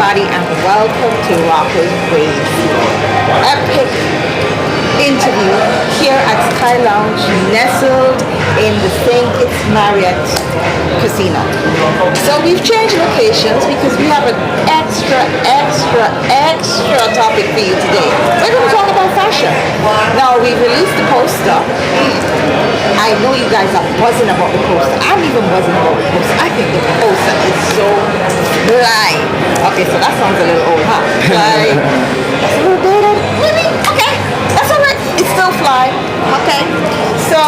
everybody, and welcome to Rockaway's epic interview here at Sky Lounge, nestled in the St. Kitts Marriott Casino. So we've changed locations because we have an extra topic for you today. We're going to talk about fashion. Now, we released the poster. I know you guys are buzzing about the poster. I'm even buzzing about the poster. I think the poster is so fly. Okay, so that sounds a little old, huh? Like, that's a little dated. Really? Okay, that's all right. It's still fly. Okay, so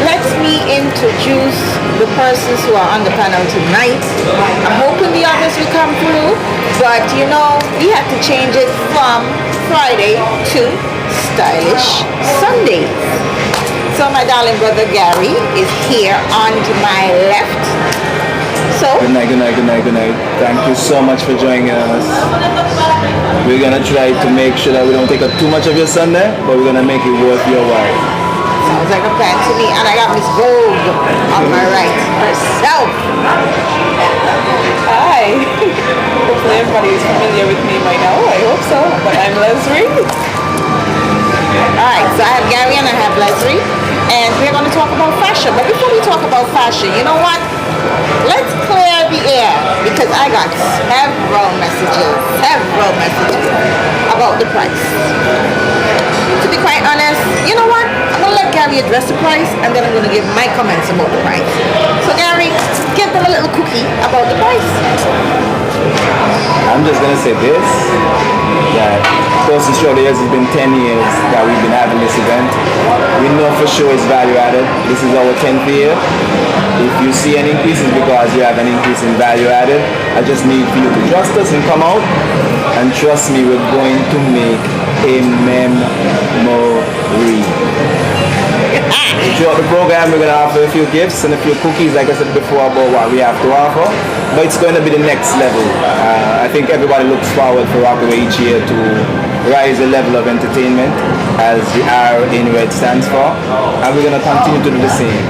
let me introduce the persons who are on the panel tonight. I'm hoping the others will come through, but you know, we had to change it from Friday to Stylish Sundays. So my darling brother Gary is here on to my left. So good night. Thank you so much for joining us. We're gonna try to make sure that we don't take up too much of your Sunday, but we're gonna make it worth your while. Sounds like a plan to me. And I got Miss Vogue on my right herself. Hi. Hopefully everybody is familiar with me by now. I hope so. But I'm Leslie. Alright, so I have Gary and I have Leslie. And we're going to talk about fashion. But before we talk about fashion, you know what? Let's clear the air because I got several messages about the price. To be quite honest, you know what? I'm going to let Gary address the price and then I'm going to give my comments about the price. So Gary, give them a little cookie about the price. I'm just gonna say this, that close to show the years, it's been 10 years that we've been having this event. We know for sure it's value added. This is our 10th year. If you see an increase, it's because you have an increase in value added. I just need for you to trust us and come out. And trust me, we're going to make a memory. Throughout the program, we're going to offer a few gifts and a few cookies, like I said before, about what we have to offer. But it's going to be the next level. I think everybody looks forward for Rockaway each year to rise the level of entertainment, as the R in red stands for. And we're going to continue to do the same.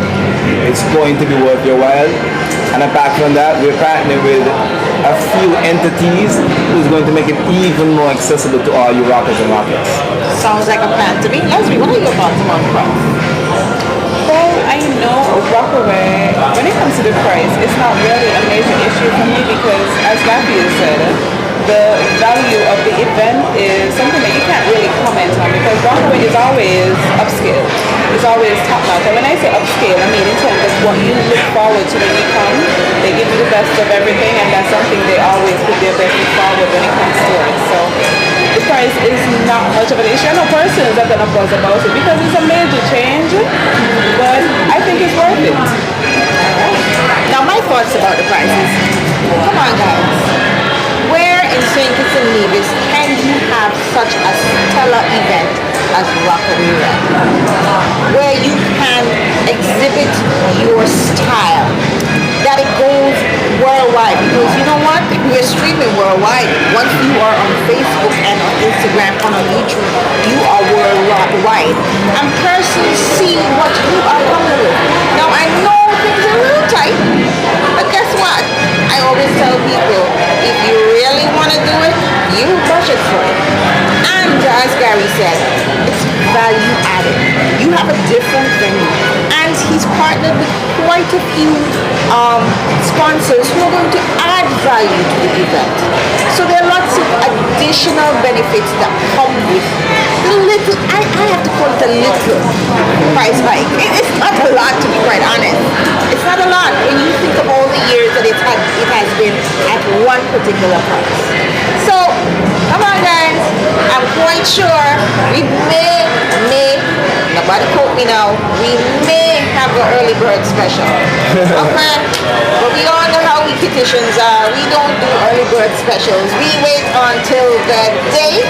It's going to be worth your while. And apart from that, we're partnering with a few entities who's going to make it even more accessible to all you rockers and rockets. Sounds like a plan to me. Leslie, what are your thoughts about the price? Well, I know Rockaway, when it comes to the price, it's not really a major issue for me because, as Matthew said, the value of the event is something that you can't really comment on because Rockaway is always upscale. It's always top notch. And when I say upscale, I mean in terms of what you look forward to when you come. They give you the best of everything, and that's something they always put their best foot forward when it comes to it. So the price is not much of an issue. I know persons are going to buzz about it because it's a major change, but I think it's worth it. Now my thoughts about the prices. Come on guys. Where in St. Kitts and Nevis can you have such a stellar event as Rockaway R.E.D, where you can exhibit your style, that it goes worldwide? Because you know what? We're streaming worldwide. Once you are on Facebook and on Instagram and on YouTube, you are worldwide. And persons see what you are coming with. Now I know things are a little tight, but guess what? I always tell people, if you really want to do it, you budget for it. And as Gary said, it's value added. You have a different venue. And he's partnered with quite a few sponsors who are going to add value to the event. So there are lots of additional benefits that come with the little, I have to call it a little price hike. It's not a lot, to be quite honest. It's not a lot when you think of all the years that it has been at one particular price. So, come on guys, I'm quite sure we may, nobody quote me now, we may have an early bird special. Okay? But we all know how we kittitions are. We don't do early bird specials. We wait until the day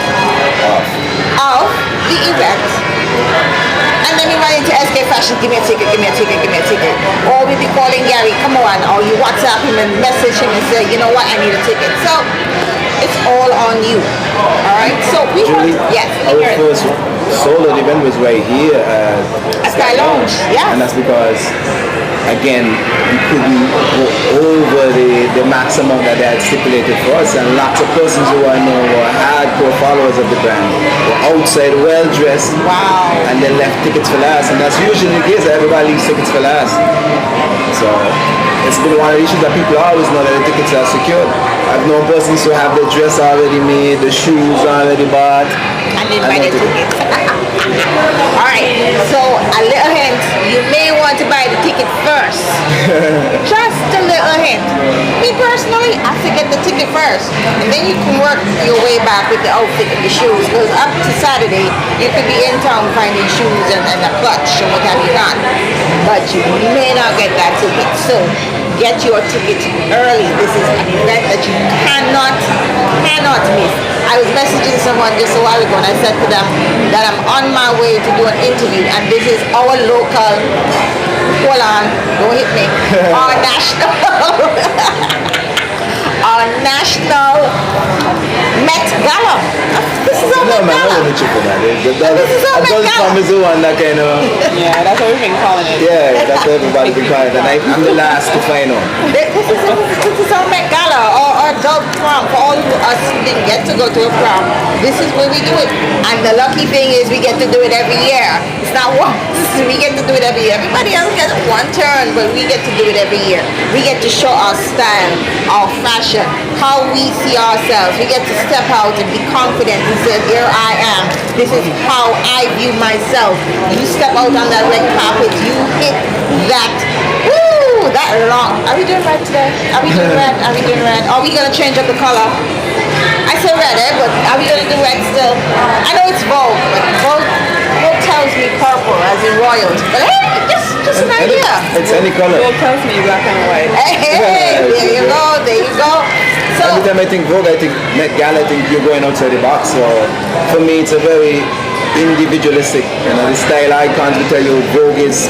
of the event. And then we run into SK Fashion, give me a ticket. Or we be calling Gary, come on. Or you WhatsApp him and message him and say, you know what, I need a ticket. So, it's all on you. All right. So we want, Julie, yes, our Ingrid. first solo event was right here At Sky Lounge, yes. and that's because, again, we couldn't go over the maximum that they had stipulated for us, and lots of persons who I know were hardcore followers of the brand were outside well dressed. Wow. And they left tickets for last, and that's usually the case. Everybody leaves tickets for last. So it's been one of the issues that people always know that the tickets are secured. I've known persons who have the dress already made, the shoes already bought, And they buy no the ticket. tickets. All right. So a little hint. You may want to buy the ticket first. Just a little hint. Me personally, I have to get the ticket first, and then you can work your way back with the outfit and the shoes. Because up to Saturday, you could be in town finding shoes and a clutch and what have you not. But you may not get that ticket. So get your ticket early. This is an event that you cannot miss. I was messaging someone just a while ago and I said to them that I'm on my way to do an interview, and this is our local, hold on, don't hit me, our national our national Met Gala. This is our No Met man, I Gala. wouldn't chip on that. This is our Met Adult Gala. Prom is the one that kind of, Yeah, that's what we've been calling it. yeah, that's what everybody's been calling it. And I'm the last to find out. This is our Met Gala, or adult prom. For all of us who didn't get to go to a prom, this is where we do it. And the lucky thing is we get to do it every year. It's not once, we get to do it every year. Everybody else gets one turn, but we get to do it every year. We get to show our style, our fashion, how we see ourselves. We get to step out and be confident and say, here I am. This is how I view myself. You step out on that red carpet, you hit that, woo, that long. Are we doing red today? Are we doing red? Are we doing red? Are we going to change up the color? I said red, but are we going to do red still? I know it's Vogue, but Vogue tells me purple, as in royalty. But hey, just an idea. It's any color. Vogue tells me black and white. Hey, there you go, there you go. So, Every time I think Vogue, I think Met Gala, I think you're going outside the box. So for me, it's a very individualistic. You know, the style icons will tell you Vogue is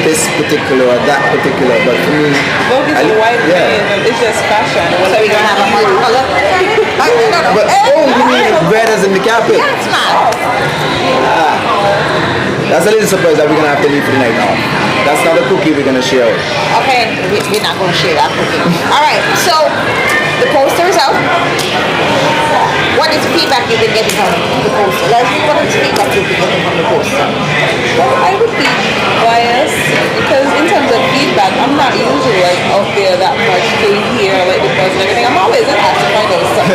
this particular or that particular. But for me, Vogue is a wide yeah. range. It's just fashion. so we're going to have a multicolor. No. But oh, you mean red as in the carpet? That's not. That's a little surprise that we're gonna have to leave for the night now. That's not a cookie we're gonna share. Okay, we're not going to share that cookie. All right, so the poster is out. What is the feedback you've been getting from the poster? Leslie, what is the feedback you've been getting from the poster? Well, I would be biased because in terms of feedback, I'm not usually like out there that much to hear like the buzz and everything. I'm always in to find out stuff.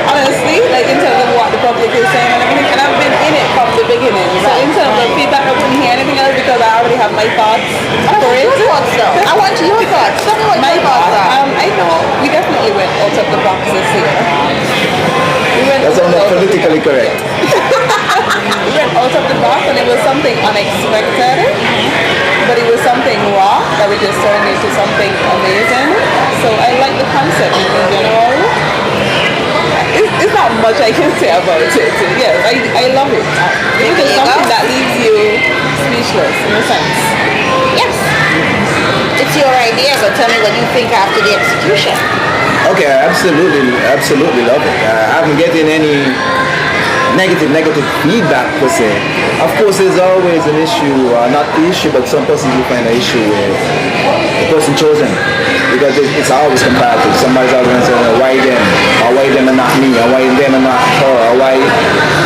Honestly, like in terms of what the public is saying and everything, and I've been in it from the beginning. So in terms of feedback, I wouldn't hear anything else because I already have my thoughts for it. Your thoughts, though. I want your thoughts. Tell me what My your thoughts thoughts. are. I know we definitely went out of the box this year. We went That's out not of the politically correct. We went out of the box and it was something unexpected, but it was something raw that we just turned into something amazing. So I like the concept in general. It's not much I can say about it. Yes, I love it. It is something that leaves you speechless in a sense. Yes. It's your idea, but tell me what you think after the execution. Okay, I absolutely love it. I haven't getting any negative feedback per se. Of course, there's always an issue, not the issue, but some persons will find an issue with the person chosen. Because it's always comparative. Somebody's always going to say, why them? Or why them and not me? Or why them and not her? Or why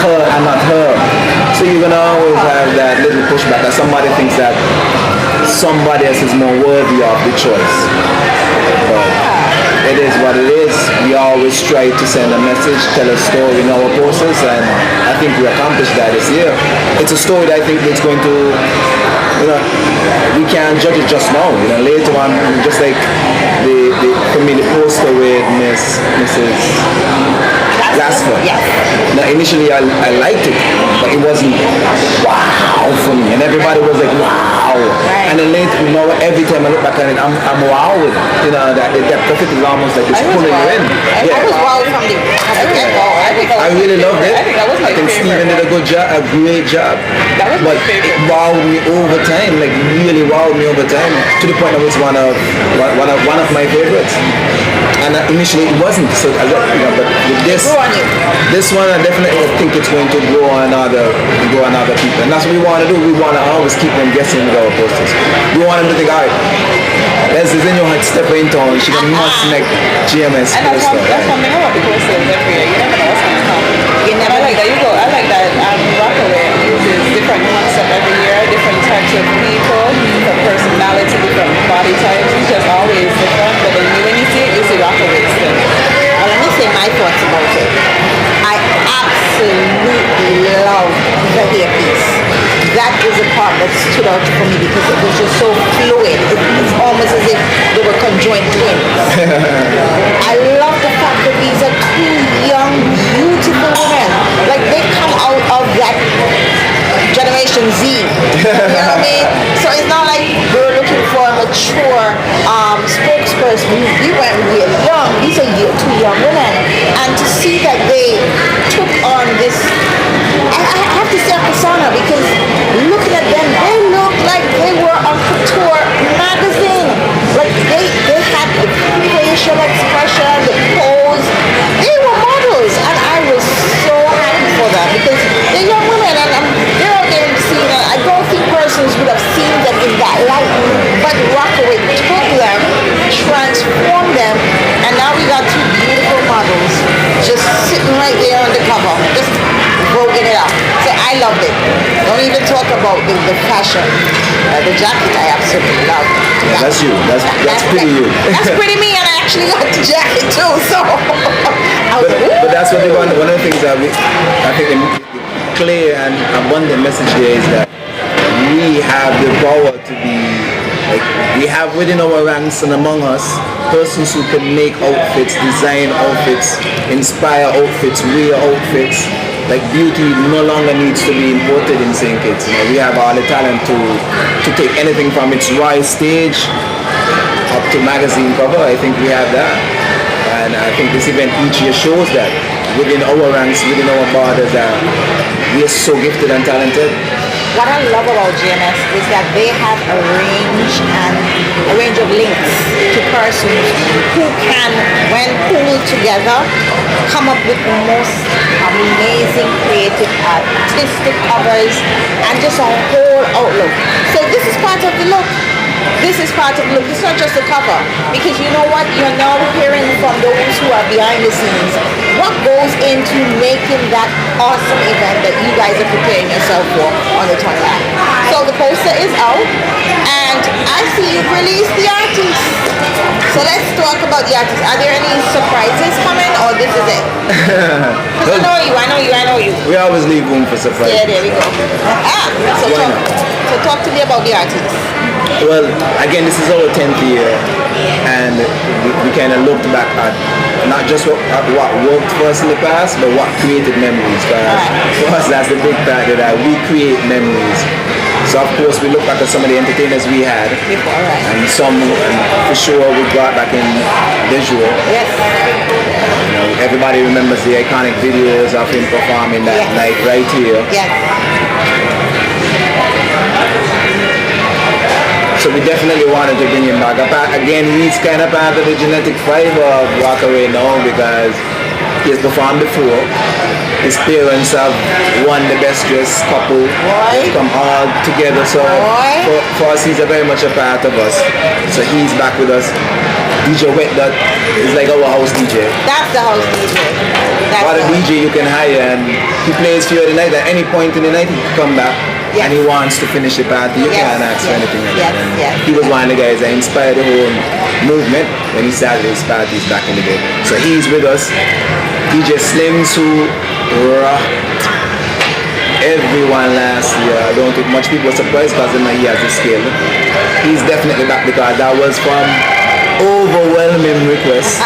her and not her? So you're going to always have that little pushback that somebody thinks that somebody else is more worthy of the choice. But it is what it is. We always try to send a message, tell a story in our posters, and I think we accomplished that this year. It's a story that I think it's going to, we can't judge it just now. Later on, just like for me, the poster with Mrs. Glasgow. Yes. Now, initially I liked it, but it wasn't wow for me, and everybody was like wow. Right. And then later, every time I look back at it, I'm wow with it. That the depth of it is almost like it's pulling you in. I was wild from the get-go. I I really loved it. I think that was my think favorite. Steven did a good job, a great job. That was my But favorite. it wowed me over time, like really wowed me over time, to the point that it was one of my favorites. And initially it wasn't. So but with this, Grow on you. this one I definitely think it's going to grow on other people, and that's what we want to do. We want to always keep them guessing with our posters. We want them to think, all right, Leslie in your head, step in town. She must make GMS And that's poster. one thing about the posters every year. You never know what's going to come. You never I like that. I like that Rockaway uses different concept every year, different types of people, different personality, different body types. It's just always different. But then when you see it, you see Rockaway still. Well, let me say my thoughts about it. I absolutely love the hairpiece. That is a part that stood out for me because it was just so fluid. It's almost as if they were conjoined twins. I love the fact that these are two young, beautiful women. Like they come out of that Generation Z. You know what I mean? So it's not like we're looking for a mature spokesperson. We went real young. These are two young women. And to see that they took on this, I have to say a persona because looking at them, they look like they were on Couture magazine. Like they had the facial expression, the pose. They were models. And I was so happy for them because they're young women and they're out there seeing it. I don't think persons would have seen them in that light. But Rockaway took them, transformed them, and now we got two beautiful models just sitting right there on the cover, just voguing it up. So I loved it. Don't even talk about the fashion. The jacket I absolutely love. Yeah, that's you. That's pretty you. That's pretty me, and I actually got the jacket too. So I was like, But that's what one of the things that I think the clear and abundant message there is that we have the power to be, like, we have within our ranks and among us persons who can make outfits, design outfits, inspire outfits, wear outfits. Like beauty no longer needs to be imported in St. Kitts. You know, we have all the talent to take anything from its raw stage up to magazine cover. I think we have that. And I think this event each year shows that within our ranks, within our borders, we are so gifted and talented. what I love about GMS is that they have a range of links to persons who can, when pulled together, come up with the most amazing, creative, artistic covers and just a whole outlook. So this is part of the look. This is part of the look. It's not just a cover. Because you know what? You're now hearing from those who are behind the scenes what goes into making that awesome event that you guys are preparing yourself for on the 29th. So the poster is out and I see you've released the artists. So let's talk about the artists. Are there any surprises coming or this is it? Because I know you. We always leave room for surprise. Yeah, there we go. So talk to me about the artists. Well, again, this is our 10th year, and we kind of looked back at not just what worked for us in the past, but what created memories. For us, that's the big part of that. We create memories. So of course, we look back at some of the entertainers we had, Before, right? and some for sure we brought back in visual. Yes. You know, everybody remembers the iconic videos of him performing that Yes. night right here. Yes. So we definitely wanted to bring him back. Again, he's kind of part of the genetic fiber of Rockaway now because he has performed before. His parents have won the best dressed couple. They've come all together. So for us, he's very much a part of us. So he's back with us. DJ Wet Dot is like our house DJ. That's the house DJ. What a DJ you can hire, and he plays for you the night. At any point in the night, he can come back. Yes. And he wants to finish the party. You can't ask for anything like that. Yes. He was one of the guys that inspired the whole movement when he started his parties back in the day. So he's with us. DJ Slims, who rocked everyone last year. I don't think much people were surprised because he has the skill. He's definitely back because that was from overwhelming requests.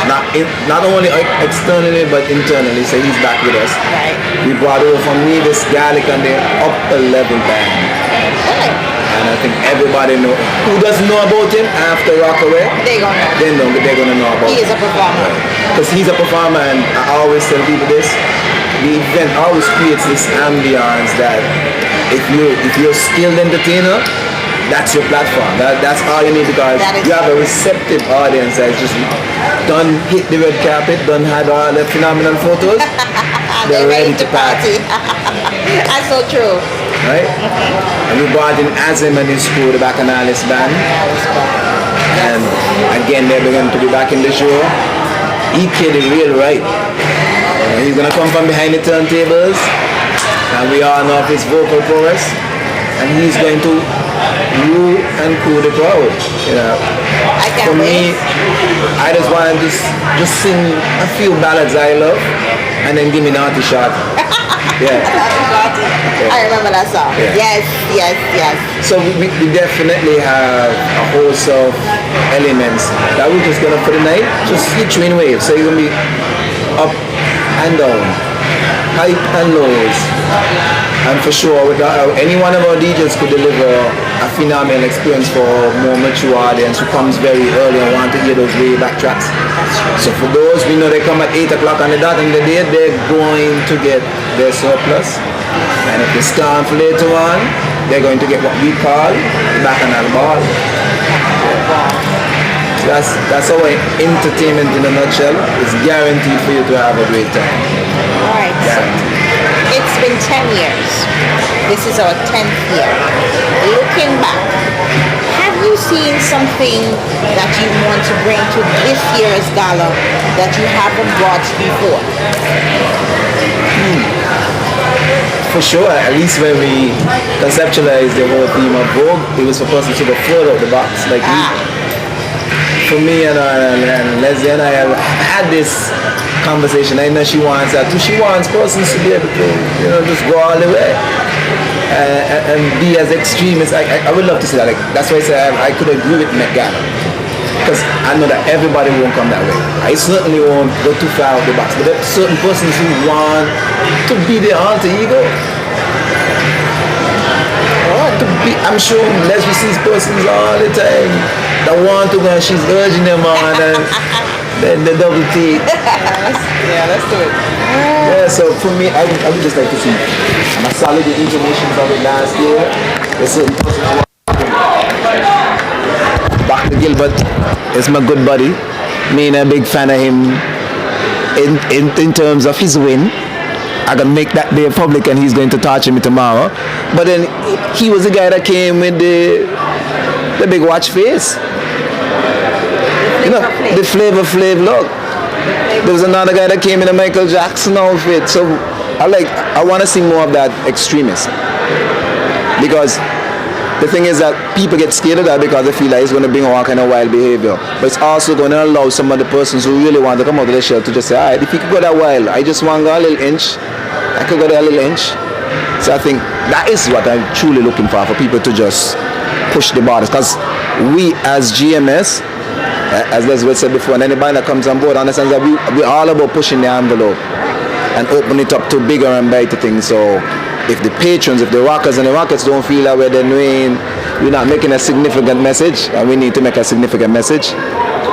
Not only externally but internally. So he's back with us. Right. We brought over from Nevis Garlic and the upper level band. And I think everybody know who doesn't know about him after Rockaway. They're gonna know. They're gonna know about He is a performer. because he's a performer, and I always tell people this: the event always creates this ambience that if you're a skilled entertainer, that's your platform. That's all you need, because you have a receptive audience that's just done hit the red carpet, done had all the phenomenal photos. They're ready to party. That's so true. Right? And we brought in Azim and his crew, the Bacchanalis band. And again, they're going to be back in the show. He kid it real right. He's going to come from behind the turntables. And we all know of his vocal prowess. And he's going to rule and cool the crowd. You know. I can't For me, wait. I just want to just sing a few ballads I love, and then give me Naughty Shot. Yeah. I remember that song. Yeah. Yes. So we definitely have a host of elements that we're just gonna for the night, just hit you in waves. So you're gonna be up and down, high and lows. And for sure, any one of our DJs could deliver a phenomenal experience for a more mature audience who comes very early and want to hear those way back tracks. So for those, we know they come at 8 o'clock on the dot in the day, they're going to get their surplus. And if they stand for later on, they're going to get what we call the bacchanal ball. That's our entertainment in a nutshell. It's guaranteed for you to have a great time. All right. Guaranteed. It's been 10 years. This is our 10th year. Looking back, have you seen something that you want to bring to this year's gala that you haven't brought before? For sure, at least when we conceptualized the whole theme of Vogue, it was for persons to go further out the box. Like for me and Leslie and I have had this conversation. I know she wants that too. She wants persons to be able to, just go all the way and be as extreme as I would love to see that. Like that's why I say I could agree with Met Gala, because I know that everybody won't come that way. I certainly won't go too far out the box. But there are certain persons who want to be their alter ego. I'm sure Leslie sees persons all the time that want to go, and she's urging them on, and then the double T. Yeah, let's do it. Yeah, so for me, I would just like to see. I'm a solid the information from it last year. There's certain person I want. Back to Gilbert is my good buddy. Me and a big fan of him in terms of his win. I'm gonna make that day public, and he's going to torture me tomorrow. But then he was the guy that came with the big watch face. The Flavor Flav look. There was another guy that came in a Michael Jackson outfit. So I want to see more of that extremism, because the thing is that people get scared of that because they feel like it's going to bring all kind of wild behavior. But it's also going to allow some of the persons who really want to come out of the shell to just say, all right, if you could go that wild, I just want to go a little inch, I could go there a little inch. So I think that is what I'm truly looking for people to just push the borders. Because we as GMS, as Leslie said before, and anybody that comes on board understands that we're all about pushing the envelope and open it up to bigger and better things. So if the patrons, if the rockers and the rockets don't feel that way, then we're not making a significant message, and we need to make a significant message.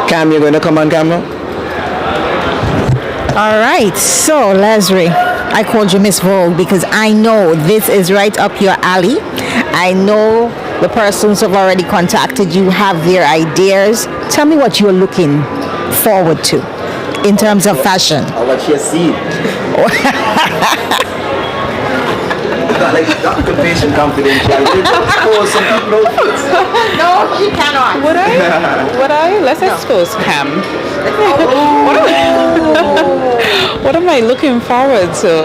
Cam, you're going to come on camera? All right, so Leslie, I called you Miss Vogue because I know this is right up your alley. I know the persons who have already contacted you have their ideas. Tell me what you're looking forward to in terms of fashion. I want you to see. Like occupation confidentiality. Expose some people outfits. No, she cannot. Would I? Let's expose Cam. What am I looking forward to?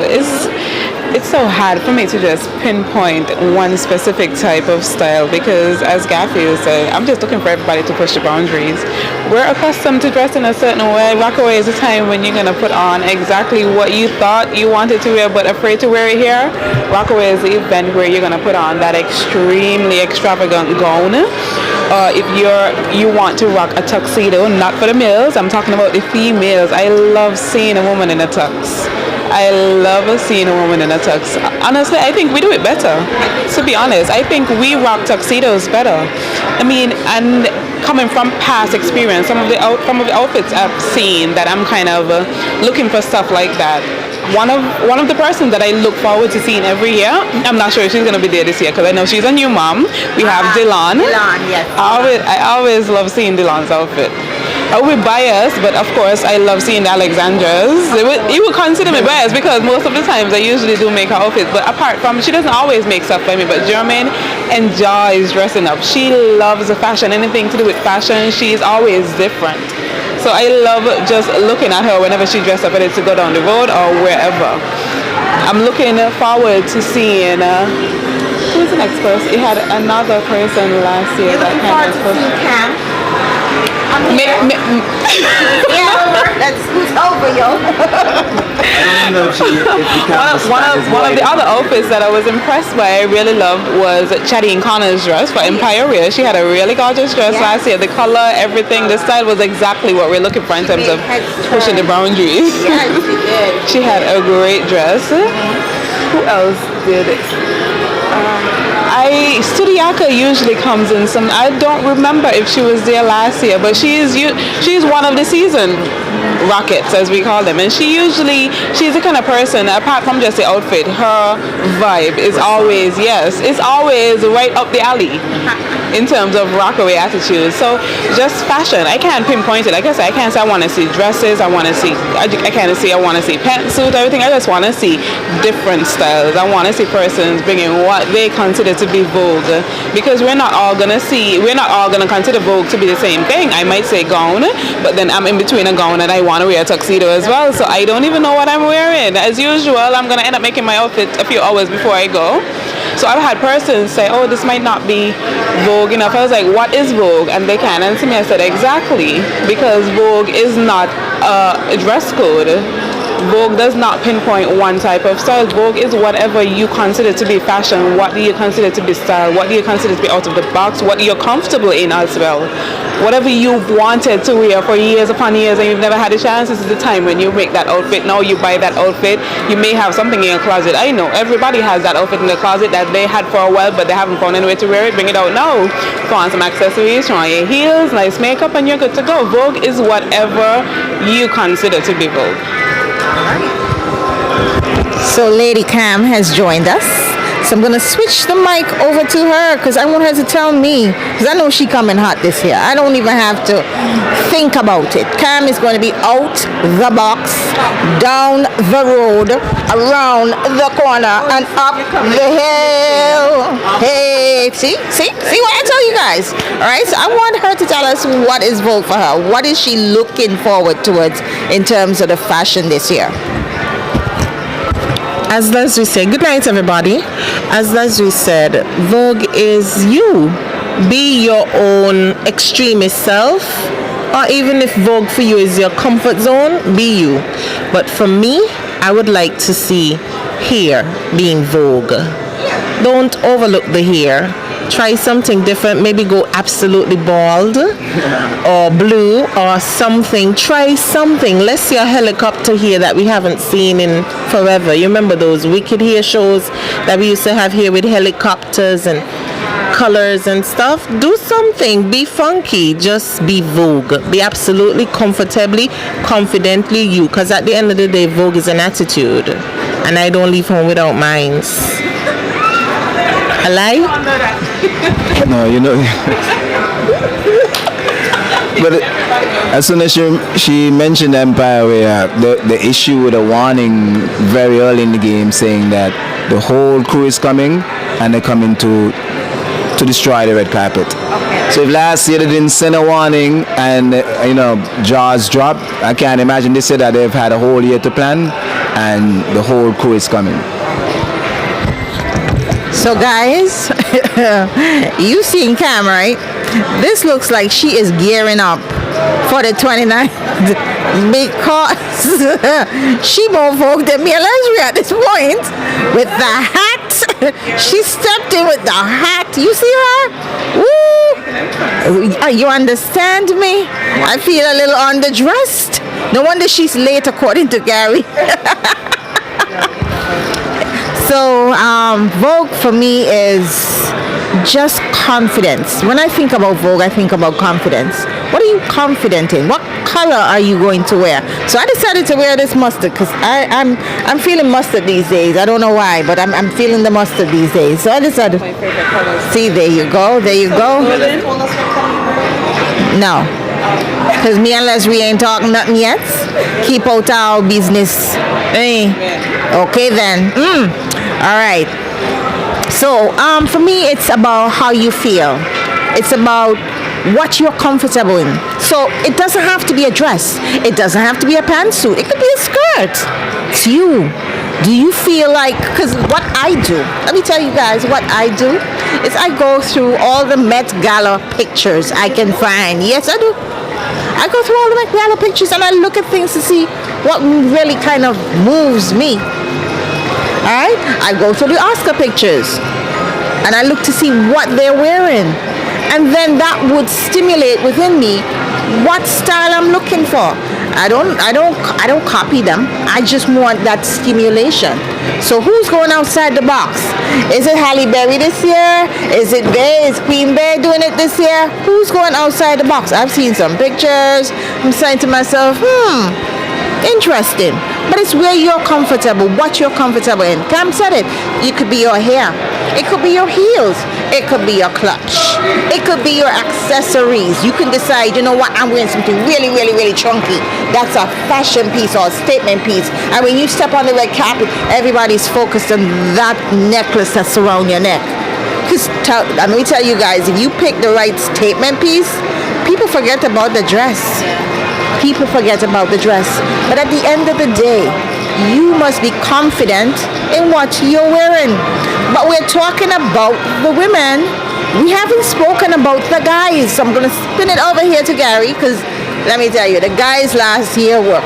It's so hard for me to just pinpoint one specific type of style, because as Gaffy said, I'm just looking for everybody to push the boundaries. We're accustomed to dress in a certain way. Rockaway is a time when you're going to put on exactly what you thought you wanted to wear but afraid to wear it here. Rockaway is the event where you're going to put on that extremely extravagant gown. If you want to rock a tuxedo, not for the males, I'm talking about the females. I love seeing a woman in a tux. I love seeing a woman in a tux. Honestly, I think we do it better. To be honest, I think we rock tuxedos better. I mean, and coming from past experience, some of the outfits I've seen that I'm kind of looking for stuff like that. One of the persons that I look forward to seeing every year, I'm not sure if she's going to be there this year because I know she's a new mom. We have Dylan. Dylan, yes. I always love seeing Dylan's outfit. I will be biased, but of course I love seeing Alexandra's. You would consider me biased because most of the times I usually do make her outfits, but apart from, she doesn't always make stuff for me, but Jermaine enjoys dressing up. She loves the fashion, anything to do with fashion, she's always different. So I love just looking at her whenever she dresses up, whether it's to go down the road or wherever. I'm looking forward to seeing, who's the next person? He had another person last year. You're looking forward to seeing Cam? Let's scoot over, yo. I don't know if One of the other outfits that I was impressed by, I really loved, was Chadine Connor's dress for Empire Wear. She had a really gorgeous dress last year. The color, everything, the style was exactly what we're looking for in terms of pushing the boundaries. Yes, she did. She had a great dress. Who else did it? Studiaka usually comes in some. I don't remember if she was there last year, but she's one of the season rockets, as we call them, and she's the kind of person, apart from just the outfit, her vibe is always, it's always right up the alley in terms of Rockaway attitude. So just fashion, I can't pinpoint it. Like I said, I can't say I want to see dresses, I want to see pantsuits, everything. I just want to see different styles. I want to see persons bringing what they consider to be Vogue, because we're not all gonna consider Vogue to be the same thing. I might say gown, but then I'm in between a gown and I want to wear a tuxedo as well, so I don't even know what I'm wearing. As usual, I'm gonna end up making my outfit a few hours before I go. So I've had persons say, oh, this might not be Vogue enough. I was like, what is Vogue? And they can't answer me. I said, exactly, because Vogue is not a dress code. Vogue does not pinpoint one type of style. Vogue is whatever you consider to be fashion. What do you consider to be style? What do you consider to be out of the box? What you're comfortable in as well. Whatever you've wanted to wear for years upon years and you've never had a chance, this is the time when you make that outfit. Now you buy that outfit. You may have something in your closet. I know everybody has that outfit in their closet that they had for a while, but they haven't found any way to wear it. Bring it out now. Throw on some accessories, throw on your heels, nice makeup, and you're good to go. Vogue is whatever you consider to be Vogue. So Lady Cam has joined us. So I'm going to switch the mic over to her because I want her to tell me, because I know she coming hot this year. I don't even have to think about it. Cam is going to be out the box, down the road, around the corner, and up the hill. Hey, see what I tell you guys? All right, so I want her to tell us what is Vogue for her. What is she looking forward towards in terms of the fashion this year? As Leslie said, good night everybody. As Leslie said, Vogue is you. Be your own extremist self, or even if Vogue for you is your comfort zone, be you. But for me, I would like to see hair being Vogue. Don't overlook the hair. Try something different. Maybe go absolutely bald or blue or something. Try something. Let's see a helicopter here that we haven't seen in forever. You remember those wicked hair shows that we used to have here with helicopters and colors and stuff? Do something. Be funky. Just be Vogue. Be absolutely comfortably, confidently you. Because at the end of the day, Vogue is an attitude. And I don't leave home without mines. A lie? No, you know. But as soon as she mentioned Empire, where the issue with a warning very early in the game saying that the whole crew is coming and they're coming to destroy the red carpet. Okay. So if last year they didn't send a warning and jaws dropped, I can't imagine they said that they've had a whole year to plan and the whole crew is coming. So guys, you seen Cam, right? This looks like she is gearing up for the 29th because she more Vogue than me and Leslie at this point with the hat. She stepped in with the hat. You see her? Woo! You understand me? I feel a little underdressed. No wonder she's late according to Gary. So, Vogue for me is just confidence. When I think about Vogue, I think about confidence. What are you confident in? What color are you going to wear? So I decided to wear this mustard because I'm feeling mustard these days. I don't know why, but I'm feeling the mustard these days. So I decided. My favorite colors. See, there you go. There you go. No. Because me and Leslie ain't talking nothing yet. Keep out our business. Hey. Okay then. All right. So for me, it's about how you feel. It's about what you're comfortable in. So it doesn't have to be a dress. It doesn't have to be a pantsuit. It could be a skirt. It's you. Do you feel like, because what I do, let me tell you guys what I do, is I go through all the Met Gala pictures I can find. Yes, I do. I go through all the Met Gala pictures and I look at things to see what really kind of moves me. Alright? I go through the Oscar pictures and I look to see what they're wearing. And then that would stimulate within me what style I'm looking for. I don't copy them. I just want that stimulation. So who's going outside the box? Is it Halle Berry this year? Is it Bay? Is Queen Bay doing it this year? Who's going outside the box? I've seen some pictures. I'm saying to myself, interesting. But it's where you're comfortable, what you're comfortable in. Cam said it. It could be your hair. It could be your heels. It could be your clutch. It could be your accessories. You can decide, you know what, I'm wearing something really, really, really chunky. That's a fashion piece or a statement piece. And when you step on the red carpet, everybody's focused on that necklace that's around your neck. Because let me tell you guys, if you pick the right statement piece, people forget about the dress. People forget about the dress. But at the end of the day, you must be confident in what you're wearing. But we're talking about the women. We haven't spoken about the guys. So I'm going to spin it over here to Gary because let me tell you, the guys last year were,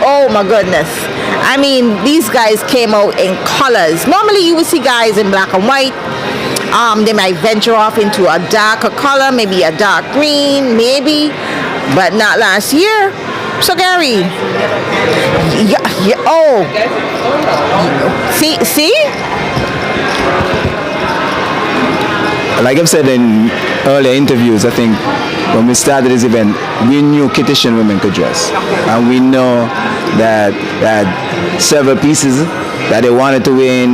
oh my goodness. I mean, these guys came out in colors. Normally you would see guys in black and white. They might venture off into a darker color, maybe a dark green, maybe, but not last year. So Gary, see? Like I've said in earlier interviews, I think when we started this event, we knew Kittitian women could dress. And we know that several pieces that they wanted to wear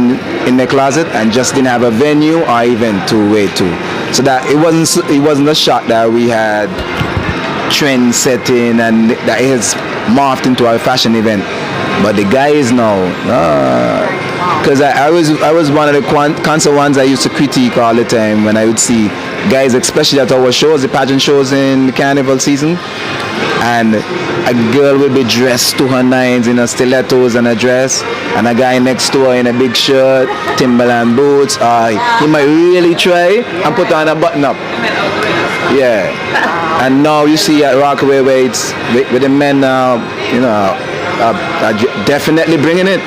in their closet and just didn't have a venue or event to wear to. So that it wasn't a shock that we had trend setting and that it has morphed into a fashion event. But the guys now, because I was one of the concert ones I used to critique all the time when I would see guys, especially at our shows, the pageant shows in the carnival season, and a girl would be dressed to her nines in her stilettos and a dress, and a guy next to her in a big shirt, Timberland boots. He might really try and put on a button up. Yeah. And now you see at Rockaway where it's with the men now, are definitely bringing it,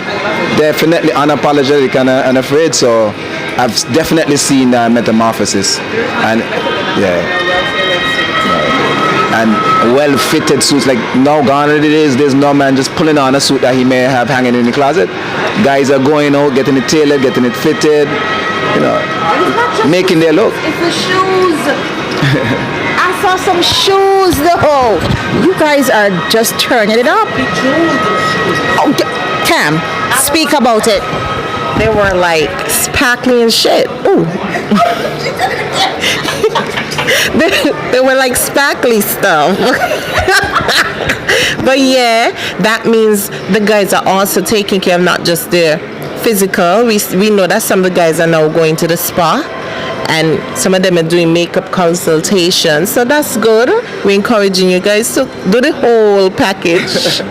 definitely unapologetic and unafraid. So I've definitely seen that metamorphosis, and and well-fitted suits. Like now gone are the days, there's no man just pulling on a suit that he may have hanging in the closet. Guys are going out, getting it tailored, getting it fitted, making their look. It's the shoes. I saw some shoes though. You guys are just turning it up. Oh, Cam, speak about it. They were like sparkly and shit. Ooh. they were like sparkly stuff. But yeah, that means the guys are also taking care of not just their physical. We know that some of the guys are now going to the spa, and some of them are doing makeup consultations. So that's good. We're encouraging you guys to do the whole package,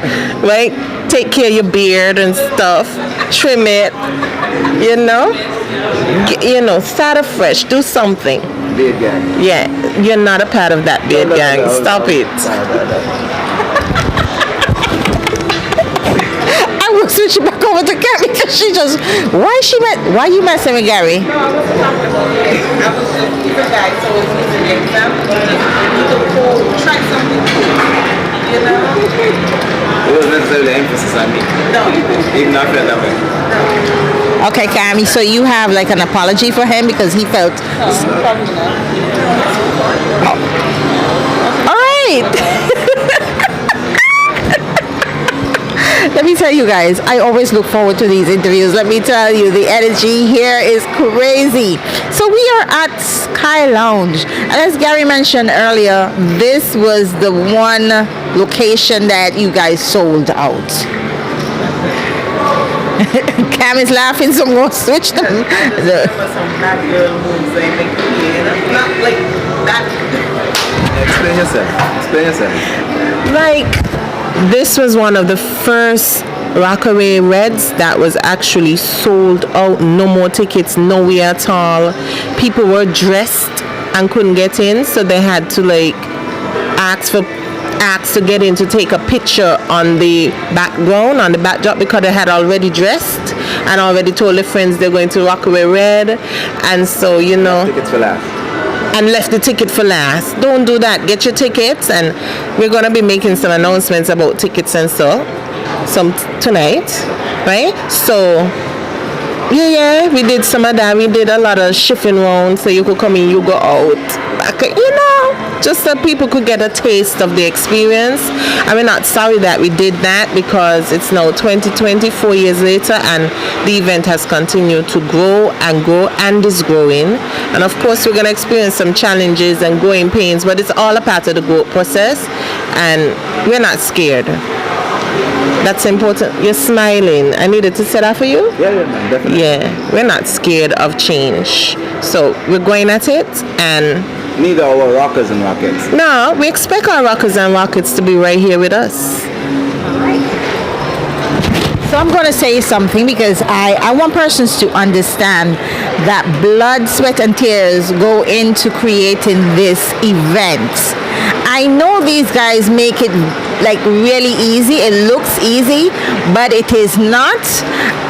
right? Take care of your beard and stuff, trim it, start afresh, do something. Beard gang. Yeah, you're not a part of that beard gang. Stop it. I will switch it back over to Gary because why you messing with Gary? No, I wasn't talking about it. I was just giving guys so it's easy to example. You can try something cool, It wasn't necessarily emphasis on me. No, you didn't. Even though I felt that way. Okay, Cammy, so you have like an apology for him because he felt... Probably not. All right. Let me tell you guys, I always look forward to these interviews. Let me tell you, the energy here is crazy. So we are at Sky Lounge. And as Gary mentioned earlier, this was the one location that you guys sold out. Cam is laughing, so I'm going to switch them. Some black girl moves they make not like that. Explain yourself. Like, this was one of the first Rockaway Reds that was actually sold out. No more tickets, nowhere at all. People were dressed and couldn't get in, so they had to like ask to get in to take a picture on the background, on the backdrop, because they had already dressed and already told their friends they're going to Rockaway Red. And so, you know, Tickets for last. and left the ticket for last. Don't do that. Get your tickets, and we're gonna be making some announcements about tickets and so tonight, right? So yeah, we did some of that. We did a lot of shifting around, so you could come in, you go out, back, you know, just so people could get a taste of the experience. And we're not sorry that we did that, because it's now 2020, 4 years later, and the event has continued to grow and is growing. And of course, we're gonna experience some challenges and growing pains, but it's all a part of the growth process, and we're not scared. That's important. You're smiling. I needed to say that for you? Yeah, man, definitely. Yeah, we're not scared of change. So we're going at it, and Neither our rockers and rockets. no, we expect our rockers and rockets to be right here with us. So I'm going to say something, because I want persons to understand that blood, sweat, and tears go into creating this event. I know these guys make it like really easy. It looks easy, but it is not.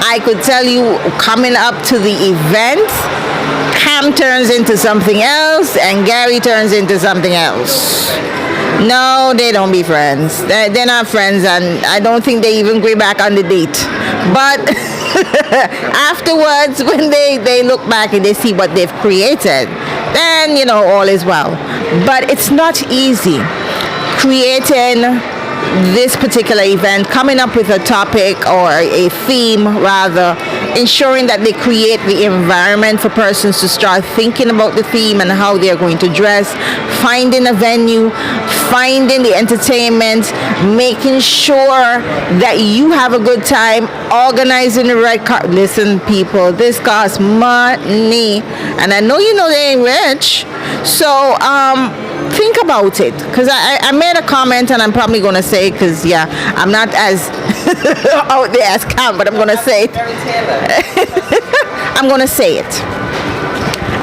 I could tell you, coming up to the event, Cam turns into something else and Gary turns into something else. No, they don't be friends. They're not friends, and I don't think they even go back on the date. But afterwards, when they look back and they see what they've created, then, you know, all is well. But it's not easy creating this particular event, coming up with a topic or a theme rather, ensuring that they create the environment for persons to start thinking about the theme and how they're going to dress, finding a venue, finding the entertainment, making sure that you have a good time, organizing the right car. Listen, people, this costs money, and I know you know they ain't rich, so think about it, because I made a comment, and I'm probably going to say, because yeah, I'm not as out there as Cam, but I'm going to say it. I'm going to say it.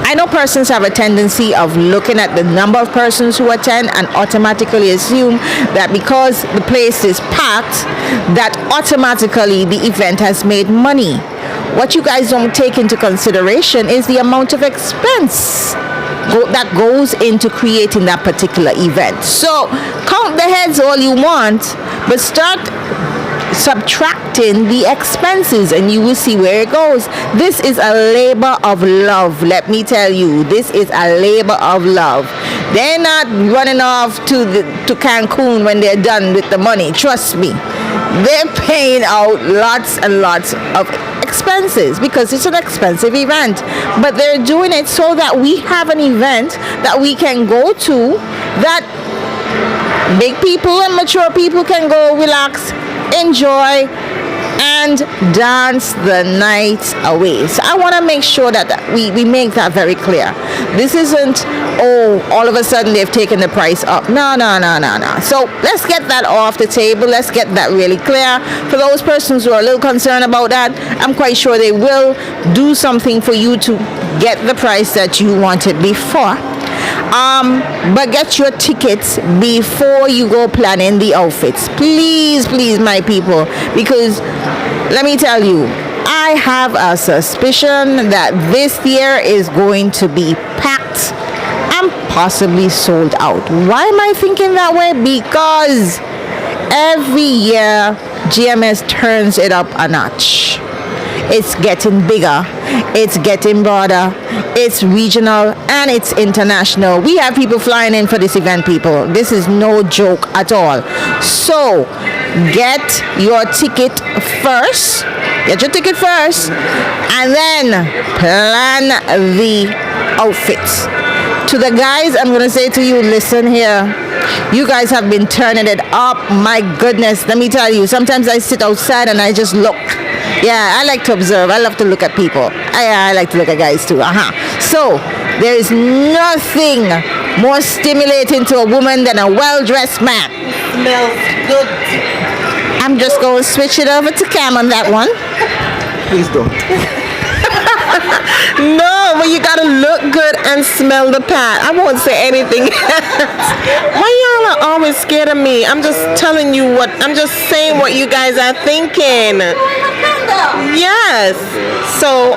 I know persons have a tendency of looking at the number of persons who attend and automatically assume that because the place is packed, that automatically the event has made money. What you guys don't take into consideration is the amount of expense that goes into creating that particular event. So count the heads all you want, but start subtracting the expenses and you will see where it goes. This is a labor of love. Let me tell you, this is a labor of love. They're not running off to Cancun when they're done with the money. Trust me, they're paying out lots and lots of expenses because it's an expensive event, but they're doing it so that we have an event that we can go to, that big people and mature people can go relax, enjoy, and dance the night away. So I want to make sure that we make that very clear. This isn't, oh, all of a sudden they've taken the price up. No. So let's get that off the table. Let's get that really clear. For those persons who are a little concerned about that, I'm quite sure they will do something for you to get the price that you wanted before. But get your tickets before you go planning the outfits. Please, my people, because let me tell you, I have a suspicion that this year is going to be packed and possibly sold out. Why am I thinking that way? Because Every year, GMS turns it up a notch. It's getting bigger, it's getting broader, it's regional, and it's international. We have people flying in for this event, people. This is no joke at all. So, get your ticket first. Get your ticket first, and then plan the outfits. To the guys, I'm going to say to you, listen here. You guys have been turning it up. My goodness, let me tell you, sometimes I sit outside and I just look. Yeah, I like to observe. I love to look at people. I like to look at guys too. So, there is nothing more stimulating to a woman than a well-dressed man. Smells good. I'm just going to switch it over to Cam on that one. Please don't. No, but you gotta look good and smell the pad. I won't say anything else. Why y'all are always scared of me? I'm just telling you I'm just saying what you guys are thinking. Yes. So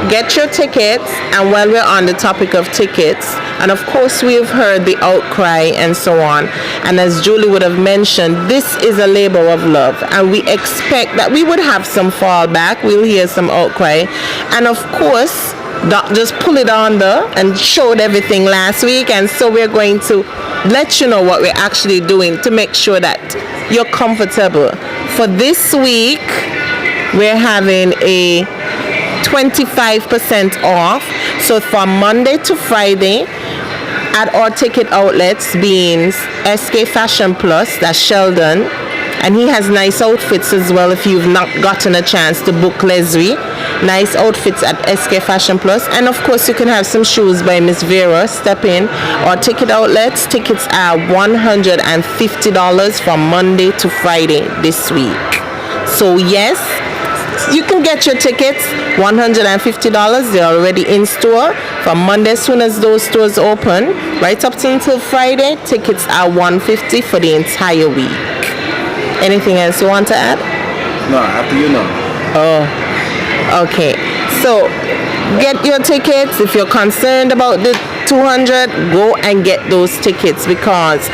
get your tickets, and while we're on the topic of tickets, and of course we've heard the outcry and so on, and as Julie would have mentioned, this is a labor of love, and we expect that we would have some fallback. We'll hear some outcry, and of course Doc just pull it on there and showed everything last week, and so we're going to let you know what we're actually doing to make sure that you're comfortable. For this week, we're having a 25% off. So from Monday to Friday at our ticket outlets, being SK Fashion Plus, that's Sheldon, and he has nice outfits as well. If you've not gotten a chance to book Leslie, nice outfits at SK Fashion Plus. And of course you can have some shoes by Miss Vera. Step in our ticket outlets. Tickets are $150 from Monday to Friday this week. So yes, you can get your tickets, $150. They're already in store from Monday. As soon as those stores open, right up until Friday, tickets are $150 for the entire week. Anything else you want to add? No, after you know. Oh, okay. So get your tickets. If you're concerned about the 200, go and get those tickets, because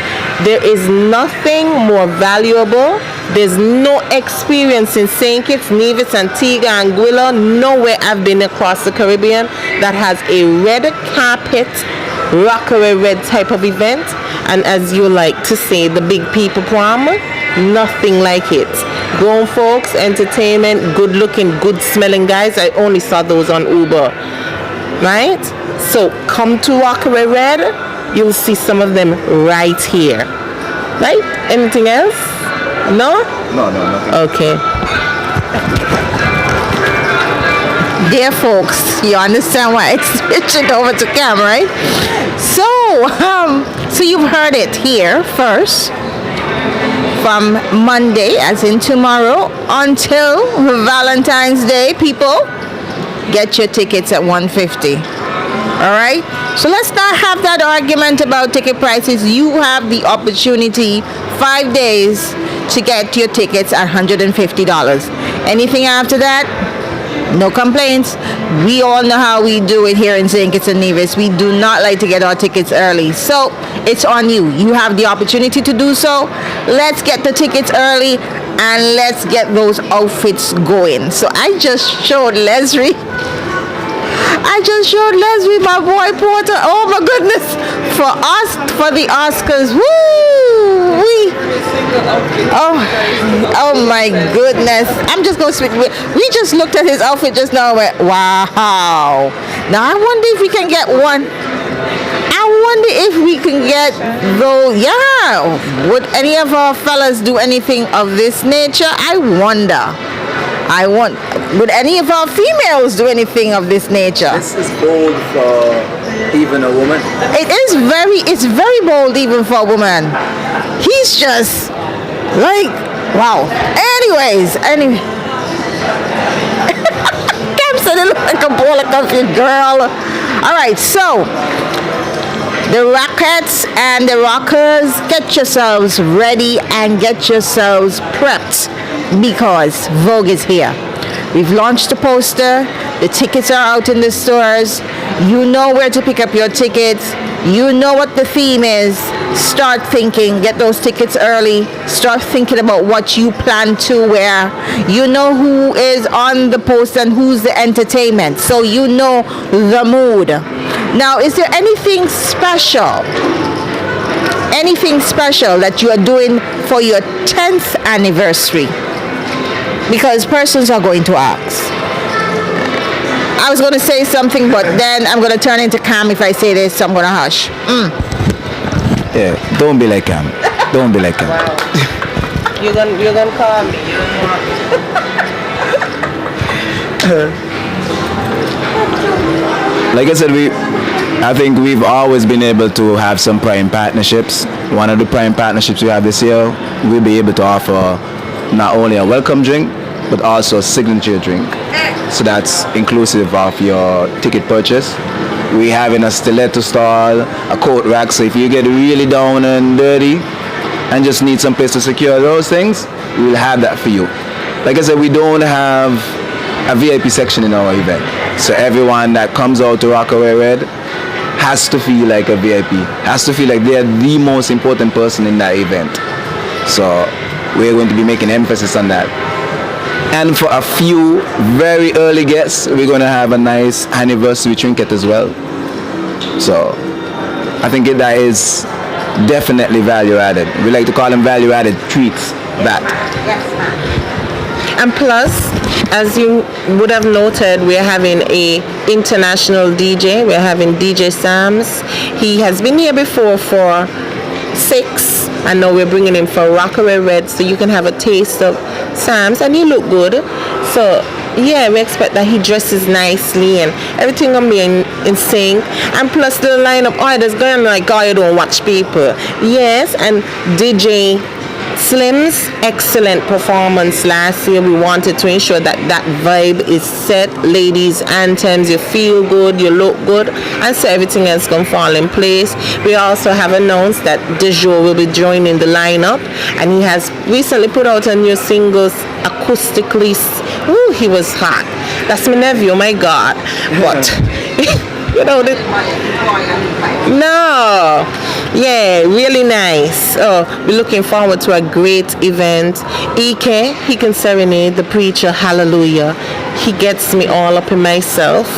there is nothing more valuable. There's no experience in St. Kitts, Nevis, Antigua, Anguilla, nowhere I've been across the Caribbean that has a red carpet, Rockaway red type of event. And as you like to say, the big people prom, nothing like it. Grown folks, entertainment, good looking, good smelling guys. I only saw those on Uber. Right? So come to Rockaway Red. You'll see some of them right here. Right? Anything else? No? No, nothing. Okay. Dear folks, you understand why I switched it over to Cam, right? So you've heard it here first. From Monday, as in tomorrow, until Valentine's Day, people, get your tickets at $150. All right? So let's not have that argument about ticket prices. You have the opportunity 5 days to get your tickets at $150. Anything after that, no complaints. We all know how we do it here in St. Kitts and Nevis. We do not like to get our tickets early. So it's on you. You have the opportunity to do so. Let's get the tickets early and let's get those outfits going. So I just showed Leslie. My boy Porter. Oh my goodness. For the Oscars. Woo! Oh my goodness. I'm just going to speak. We just looked at his outfit just now and went, wow. Now I wonder if we can get one. I wonder if we can get those. Yeah. Would any of our fellas do anything of this nature? I wonder. Would any of our females do anything of this nature? This is bold for even a woman. It's very bold even for a woman. He's just like, wow. Anyway. Cam said it looked like a bowl of coffee, girl. All right, so the Rockettes and the Rockers, get yourselves ready and get yourselves prepped, because Vogue is here. We've launched the poster. The tickets are out in the stores. You know where to pick up your tickets. You know what the theme is. Start thinking. Get those tickets early. Start thinking about what you plan to wear. You know who is on the post and who's the entertainment. So you know the mood. Now, is there anything special? Anything special that you are doing for your 10th anniversary? Because persons are going to ask. I was going to say something, but then I'm going to turn into Cam if I say this, so I'm going to hush. Yeah, don't be like Cam. Don't be like Cam. Wow. You're gonna call me. Like I said, I think we've always been able to have some prime partnerships. One of the prime partnerships we have this year, we'll be able to offer not only a welcome drink, but also a signature drink. So that's inclusive of your ticket purchase. We have in a stiletto stall, a coat rack, so if you get really down and dirty and just need some place to secure those things, we'll have that for you. Like I said, we don't have a VIP section in our event. So everyone that comes out to Rockaway R.E.D has to feel like a VIP, has to feel like they're the most important person in that event. So we're going to be making emphasis on that. And for a few very early guests, we're going to have a nice anniversary trinket as well. So I think that is definitely value added. We like to call them value added treats. That. And plus, as you would have noted, we're having a international DJ. We're having DJ Sam's. He has been here before for 6, and now we're bringing him for Rockaway R.E.D, so you can have a taste of Sam's, and he look good. So yeah, we expect that he dresses nicely and everything gonna be in sync. And plus the lineup, there's going like, you don't watch people. Yes, and DJ Slim's excellent performance last year. We wanted to ensure that that vibe is set. Ladies anthems, you feel good, you look good, and so everything else can fall in place. We also have announced that Dejour will be joining the lineup, and he has recently put out a new single acoustically. Ooh, he was hot. That's my nephew, oh my God. But you know no. Yeah, really nice. Oh, we're looking forward to a great event. Ike, he can serenade the preacher, hallelujah. He gets me all up in myself,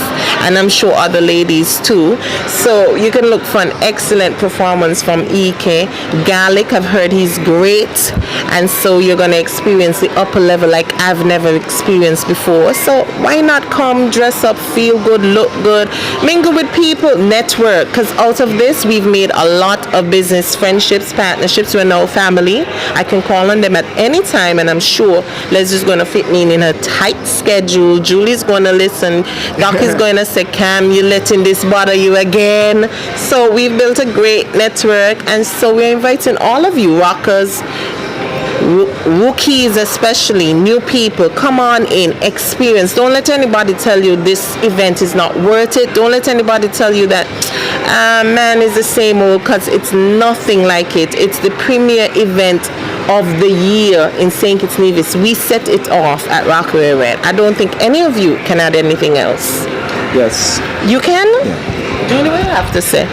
and I'm sure other ladies too. So you can look for an excellent performance from Ike. Garlic, I've heard he's great, and so you're going to experience the upper level like I've never experienced before. So why not come, dress up, feel good, look good, mingle with people, network, because out of this we've made a lot of business friendships, partnerships. We're now family. I can call on them at any time, and I'm sure Leslie's going to fit me in a tight schedule. Julie's going to listen. Doc is going to say, Cam, you letting this bother you again? So we've built a great network, and so we're inviting all of you rockers, rookies especially, new people, come on in, experience. Don't let anybody tell you this event is not worth it. Don't let anybody tell you that man is the same old, because it's nothing like it. It's the premier event of the year in St. Kitts Nevis. We set it off at Rockaway R.E.D. I don't think any of you can add anything else. Yes. You can? Yeah. Julie, what do you have to say?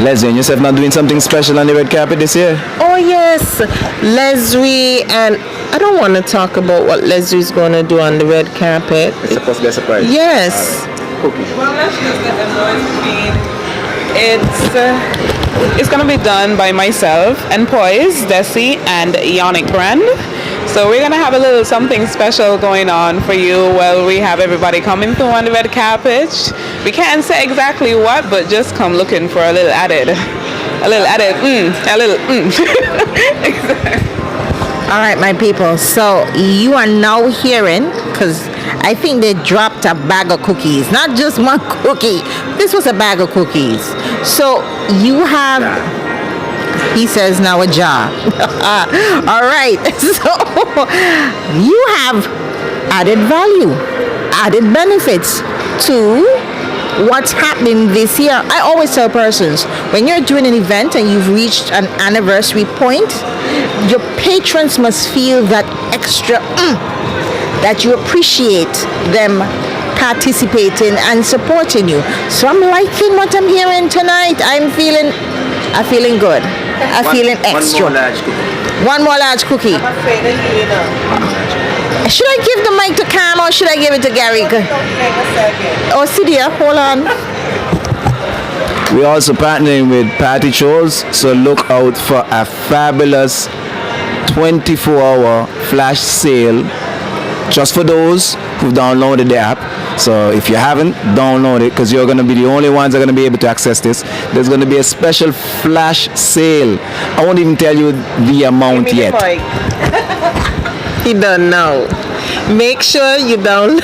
Leslie, and yourself not doing something special on the red carpet this year? Oh yes, Leslie, and I don't want to talk about what Leslie's going to do on the red carpet. It's supposed to be a surprise. Yes. Cookie. Well, let's just let them know it's going to be done by myself and Poise, Desi, and Yannick Brand. So we're going to have a little something special going on for you while we have everybody coming through on the red carpet. We can't say exactly what, but just come looking for a little added. Exactly. All right, my people. So you are now hearing, because I think they dropped a bag of cookies. Not just one cookie. This was a bag of cookies. So you have, he says now, a jar. All right. So you have added value, added benefits to what's happening this year. I always tell persons, when you're doing an event and you've reached an anniversary point, your patrons must feel that extra that you appreciate them participating and supporting you. So I'm liking what I'm hearing tonight. I'm feeling good. I'm feeling extra. One more large cookie. Should I give the mic to Cam or should I give it to Gary? Oh, Cydia, hold on. We're also partnering with Party Trolls, so look out for a fabulous 24-hour flash sale just for those who've downloaded the app. So if you haven't, download it because you're going to be the only ones that are going to be able to access this. There's going to be a special flash sale. I won't even tell you the amount yet. He don't know. Make sure you download.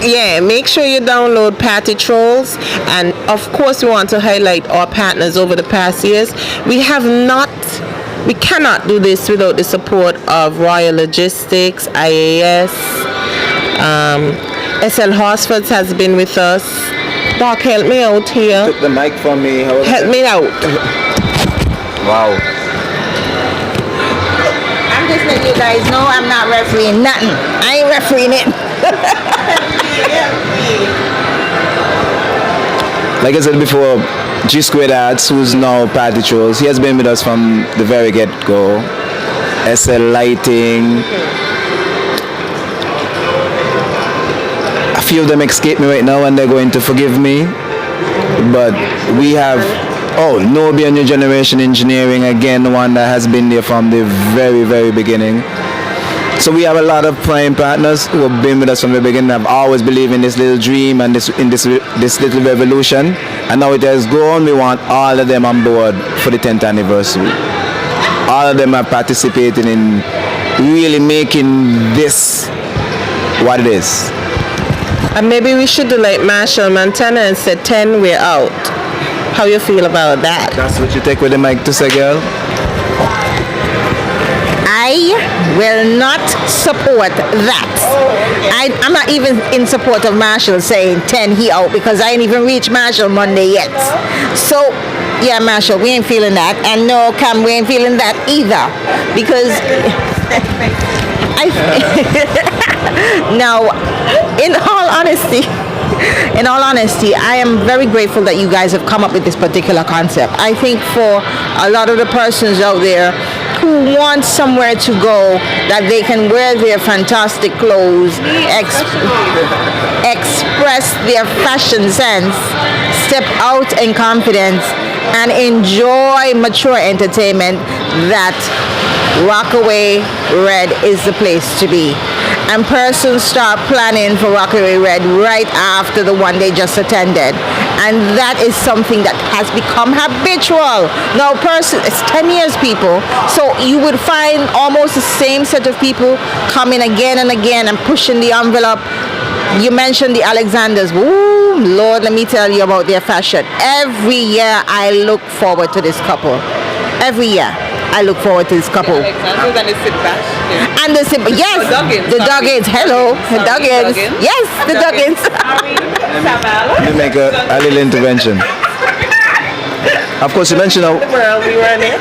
Yeah, make sure you download Party Trolls, and of course we want to highlight our partners over the past years. We cannot do this without the support of Royal Logistics, IAS, SL Horsfords has been with us. Doc, help me out here. Took the mic from me. Help me out. Wow. I'm just letting you guys know I'm not refereeing nothing. I ain't refereeing it. Like I said before, G Squared Arts, who's now Party Trolls, he has been with us from the very get-go. SL Lighting. A few of them escape me right now and they're going to forgive me. But we have, Nobia New Generation Engineering, again, one that has been there from the very, very beginning. So we have a lot of prime partners who have been with us from the beginning. Have always believed in this little dream and this little revolution. And now it has grown. We want all of them on board for the 10th anniversary. All of them are participating in really making this what it is. And maybe we should do like Marshall Montana and say 10, we're out. How you feel about that? That's what you take with the mic to say, girl? I will not support that. I'm not even in support of Marshall saying 10 he out because I ain't even reached Marshall Monday yet. So yeah, Marshall, we ain't feeling that, and no, Cam, we ain't feeling that either because now, in all honesty, I am very grateful that you guys have come up with this particular concept. I think for a lot of the persons out there who want somewhere to go that they can wear their fantastic clothes, express their fashion sense, step out in confidence, and enjoy mature entertainment, that Rockaway R.E.D is the place to be. And persons start planning for Rockaway R.E.D right after the one they just attended. And that is something that has become habitual. Now, it's 10 years, people. So you would find almost the same set of people coming again and again and pushing the envelope. You mentioned the Alexanders. Ooh, Lord, let me tell you about their fashion. Every year I look forward to this couple. Every year I look forward to this couple. Alexanders and the sit back. And the yes, the Duggins. Hello, the Duggins. Yes, the Duggins. Let me make a little intervention. Of course, you mentioned how... The world we run it.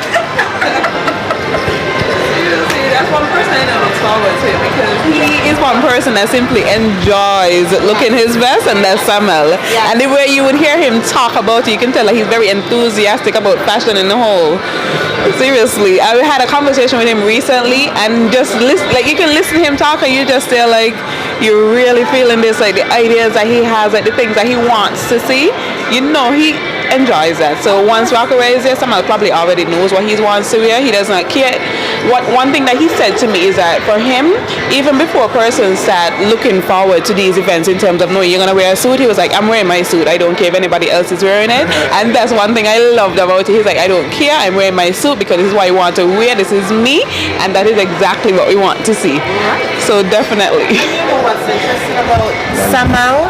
That's one person I know looks forward to because he is one person that simply enjoys looking his best, and that's Samuel. Yeah. And the way you would hear him talk about it, you can tell that he's very enthusiastic about fashion in the whole. Seriously, I had a conversation with him recently, and just listen, like you can listen to him talk, and you just feel like you're really feeling this, like the ideas that he has, like the things that he wants to see. You know, he enjoys that. So once Rockaway is there, Samuel probably already knows what he wants to wear. He does not care. One thing that he said to me is that for him, even before persons start looking forward to these events in terms of knowing you're going to wear a suit, he was like, I'm wearing my suit. I don't care if anybody else is wearing it. And that's one thing I loved about it. He's like, I don't care. I'm wearing my suit because this is what I want to wear. This is me. And that is exactly what we want to see. So definitely. You know what's interesting about Samuel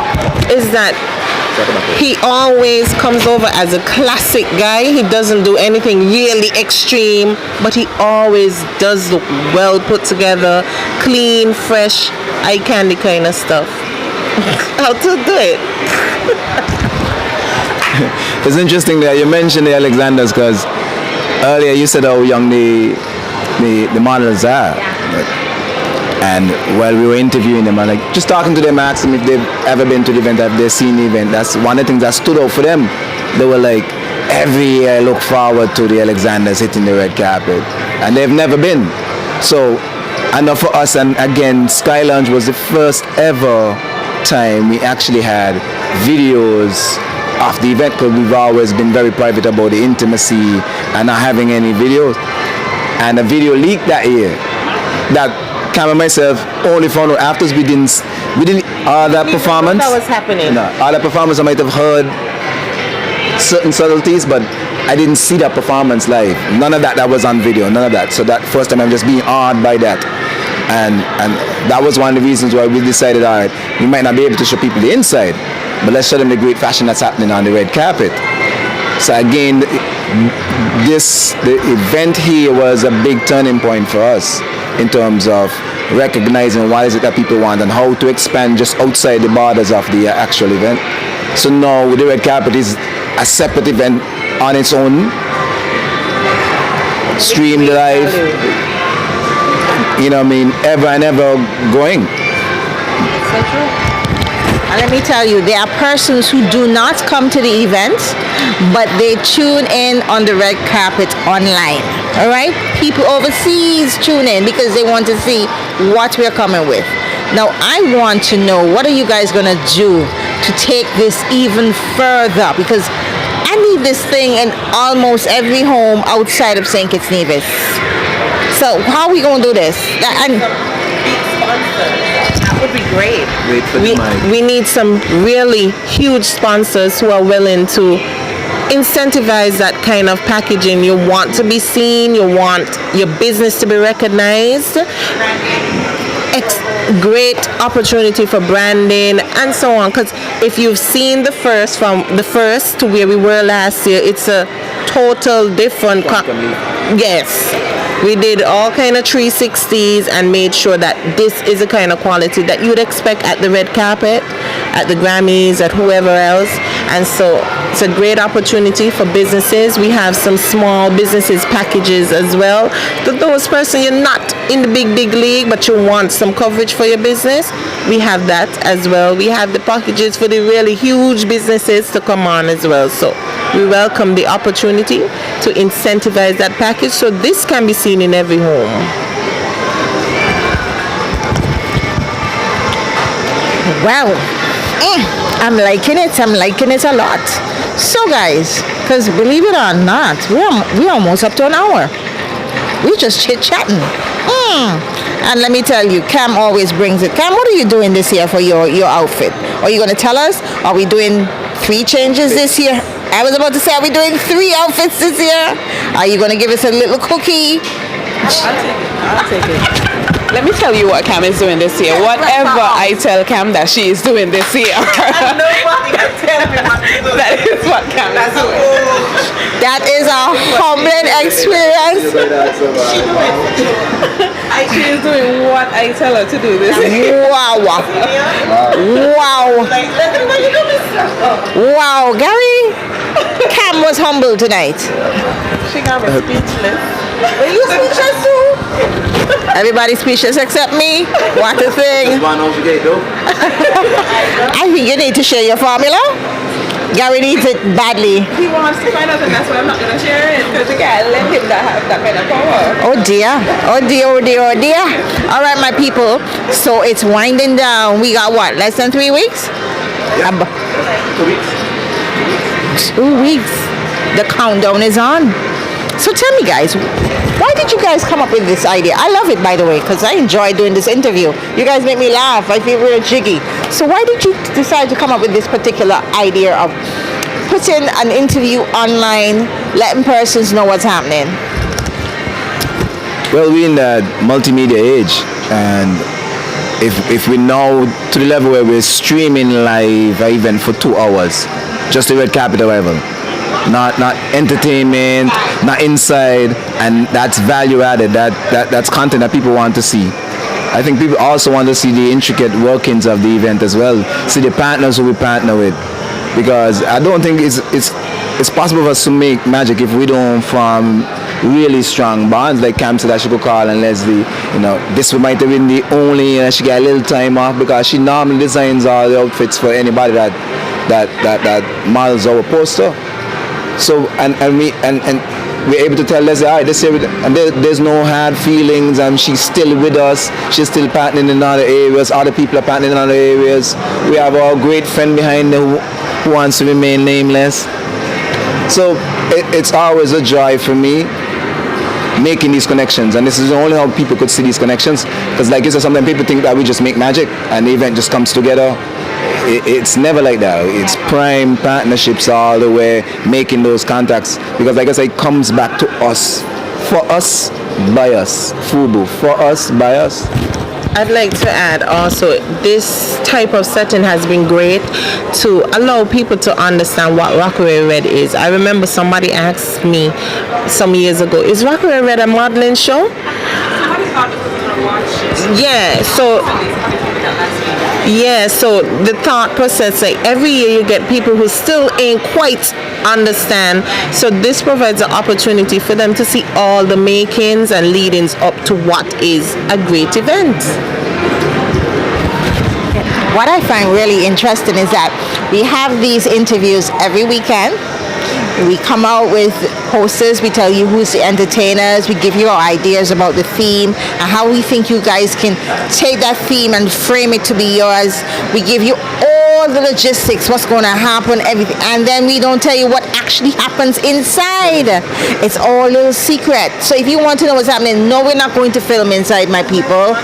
is that he always comes over as a classic guy. He doesn't do anything really extreme, but he always does look well put together, clean, fresh, eye candy kind of stuff. How to do it? It's interesting that you mentioned the Alexanders because earlier you said how young the models are. But And while we were interviewing them, and like just talking to them, asking them if they've ever been to the event, have they seen the event. That's one of the things that stood out for them. They were like, every year I look forward to the Alexanders hitting the red carpet, and they've never been. So, I know for us, and again, Sky Lounge was the first ever time we actually had videos of the event, because we've always been very private about the intimacy and not having any videos. And a video leaked that year that Cam and myself only found out after we didn't all that performance. That was happening. No, all that performance I might have heard certain subtleties, but I didn't see that performance live. None of that was on video, none of that. So that first time I'm just being awed by that. And that was one of the reasons why we decided, all right, we might not be able to show people the inside, but let's show them the great fashion that's happening on the red carpet. So again, the event here was a big turning point for us in terms of recognizing what is it that people want and how to expand just outside the borders of the actual event. So now the red carpet is a separate event on its own, streamed live, you know what I mean, ever and ever going. So true. And let me tell you, there are persons who do not come to the event, but they tune in on the red carpet online. All right? People overseas tune in because they want to see what we're coming with. Now, I want to know, what are you guys going to do to take this even further? Because I need this thing in almost every home outside of St. Kitts Nevis. So how are we going to do this? That would be great. Wait for the mic. We need some really huge sponsors who are willing to incentivize that kind of packaging. You want to be seen, you want your business to be recognized. Great opportunity for branding and so on, because if you've seen the first, from the first to where we were last year, it's a total different yes, we did all kind of 360s and made sure that this is the kind of quality that you would expect at the red carpet, at the Grammys, at whoever else. And so it's a great opportunity for businesses. We have some small businesses packages as well. To those persons, you're not in the big league, but you want some coverage for your business, we have that as well. We have the packages for the really huge businesses to come on as well. So we welcome the opportunity to incentivize that package so this can be seen in every home. Wow. I'm liking it a lot. So guys, because believe it or not, we're almost up to an hour. We just chit-chatting. And let me tell you, Cam always brings it. Cam, what are you doing this year for your outfit? Are you going to tell us? Are we doing 3 changes this year? I was about to say, are we doing 3 outfits this year? Are you going to give us a little cookie? I'll take it. Let me tell you what Cam is doing this year. Whatever I tell Cam that she is doing this year. That is what Cam is doing. That is a humbling experience. She is doing what I tell her to do this year. Wow. Wow. Wow, Gary. Cam was humble tonight. She got me speechless. Were you speechless too? Everybody speechless except me. What a thing. I think you need to share your formula. Gary needs it badly. He wants to find out, and that's why I'm not going to share it, because you can't let him have that kind of power. Oh dear. Oh dear, oh dear, oh dear. All right, my people. So it's winding down. We got what? Less than 3 weeks? Yeah. 2 weeks. 2 weeks. The countdown is on. So tell me, guys, why did you guys come up with this idea? I love it, by the way, because I enjoy doing this interview. You guys make me laugh. I feel real jiggy. So why did you decide to come up with this particular idea of putting an interview online, letting persons know what's happening? Well, we're in the multimedia age, and if we now to the level where we're streaming live even for 2 hours, just the red carpet arrival. Not entertainment, not inside, and that's value added. That's content that people want to see. I think people also want to see the intricate workings of the event as well. See the partners who we partner with, because I don't think it's possible for us to make magic if we don't form really strong bonds. Like Cam said that she could call and Leslie, this might have been the only, she get a little time off because she normally designs all the outfits for anybody that models our poster. So and we're able to tell Leslie, all right, this year, and there's no hard feelings, and she's still with us. She's still partnering in other areas. Other people are partnering in other areas. We have our great friend behind there who wants to remain nameless. So it's always a joy for me making these connections, and this is only how people could see these connections. Because like you said, sometimes people think that we just make magic and the event just comes together. It's never like that. It's prime partnerships all the way, making those contacts. Because like I said, it comes back to us. For us, by us. FUBU. For us, by us. I'd like to add also, this type of setting has been great to allow people to understand what Rockaway R.E.D is. I remember somebody asked me some years ago, is Rockaway R.E.D a modeling show? So the thought process, like every year you get people who still ain't quite understand. So this provides an opportunity for them to see all the makings and leadings up to what is a great event. What I find really interesting is that we have these interviews every weekend. We come out with posters, we tell you who's the entertainers, we give you our ideas about the theme and how we think you guys can take that theme and frame it to be yours. We give you all the logistics, what's going to happen, everything, and then we don't tell you what actually happens inside. It's all a little secret. So if you want to know what's happening, no, we're not going to film inside, my people.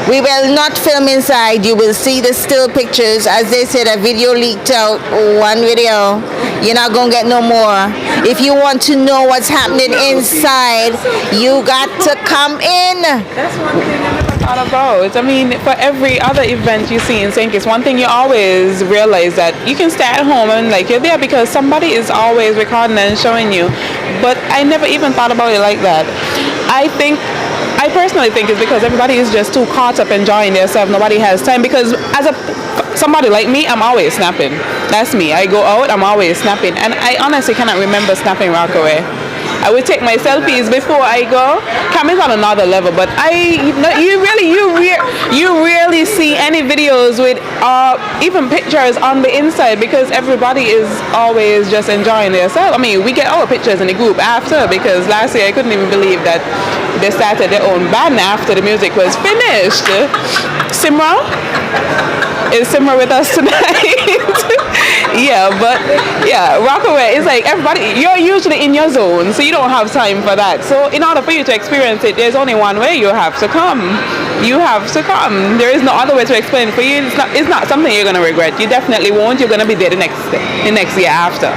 We will not film inside. You will see the still pictures. As they said, a video leaked out, one video. You're not going to get no more. If you want to know what's happening inside, you got to come in. That's one thing I never thought about. I mean, for every other event you see in St. Kitts, one thing you always realize that you can stay at home and like you're there because somebody is always recording and showing you. But I never even thought about it like that. I personally think it's because everybody is just too caught up enjoying themselves. Nobody has time because as somebody like me, I'm always snapping. That's me. I go out, I'm always snapping. And I honestly cannot remember snapping Rockaway. I would take my selfies before I go. Cameron's on another level, but you rarely see any videos with even pictures on the inside because everybody is always just enjoying themselves. I mean, we get our pictures in the group after because last year I couldn't even believe that they started their own band after the music was finished. Simra? Is Simra with us tonight? Yeah, Rockaway is like everybody, you're usually in your zone, so you don't have time for that. So in order for you to experience it, there's only one way. You have to come. There is no other way to explain it for you. It's not something you're going to regret. You definitely won't. You're going to be there the next year after.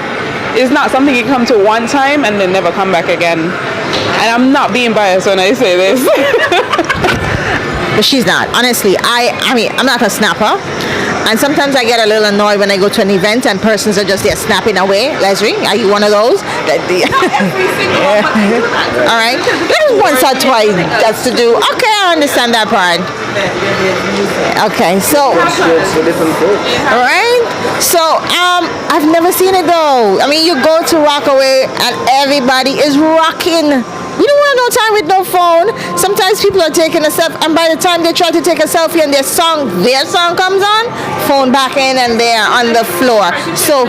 It's not something you come to one time and then never come back again. And I'm not being biased when I say this. But she's not. Honestly, I mean, I'm not a snapper. And sometimes I get a little annoyed when I go to an event and persons are just there snapping away. Leslie, are you one of those? All right. There's once or twice that's to do. Okay, I understand that part. Okay, so. All right. So, I've never seen it though. I mean, you go to Rockaway and everybody is rocking. We don't want no time with no phone. Sometimes people are taking a selfie, and by the time they try to take a selfie and their song comes on, phone back in and they're on the floor. So,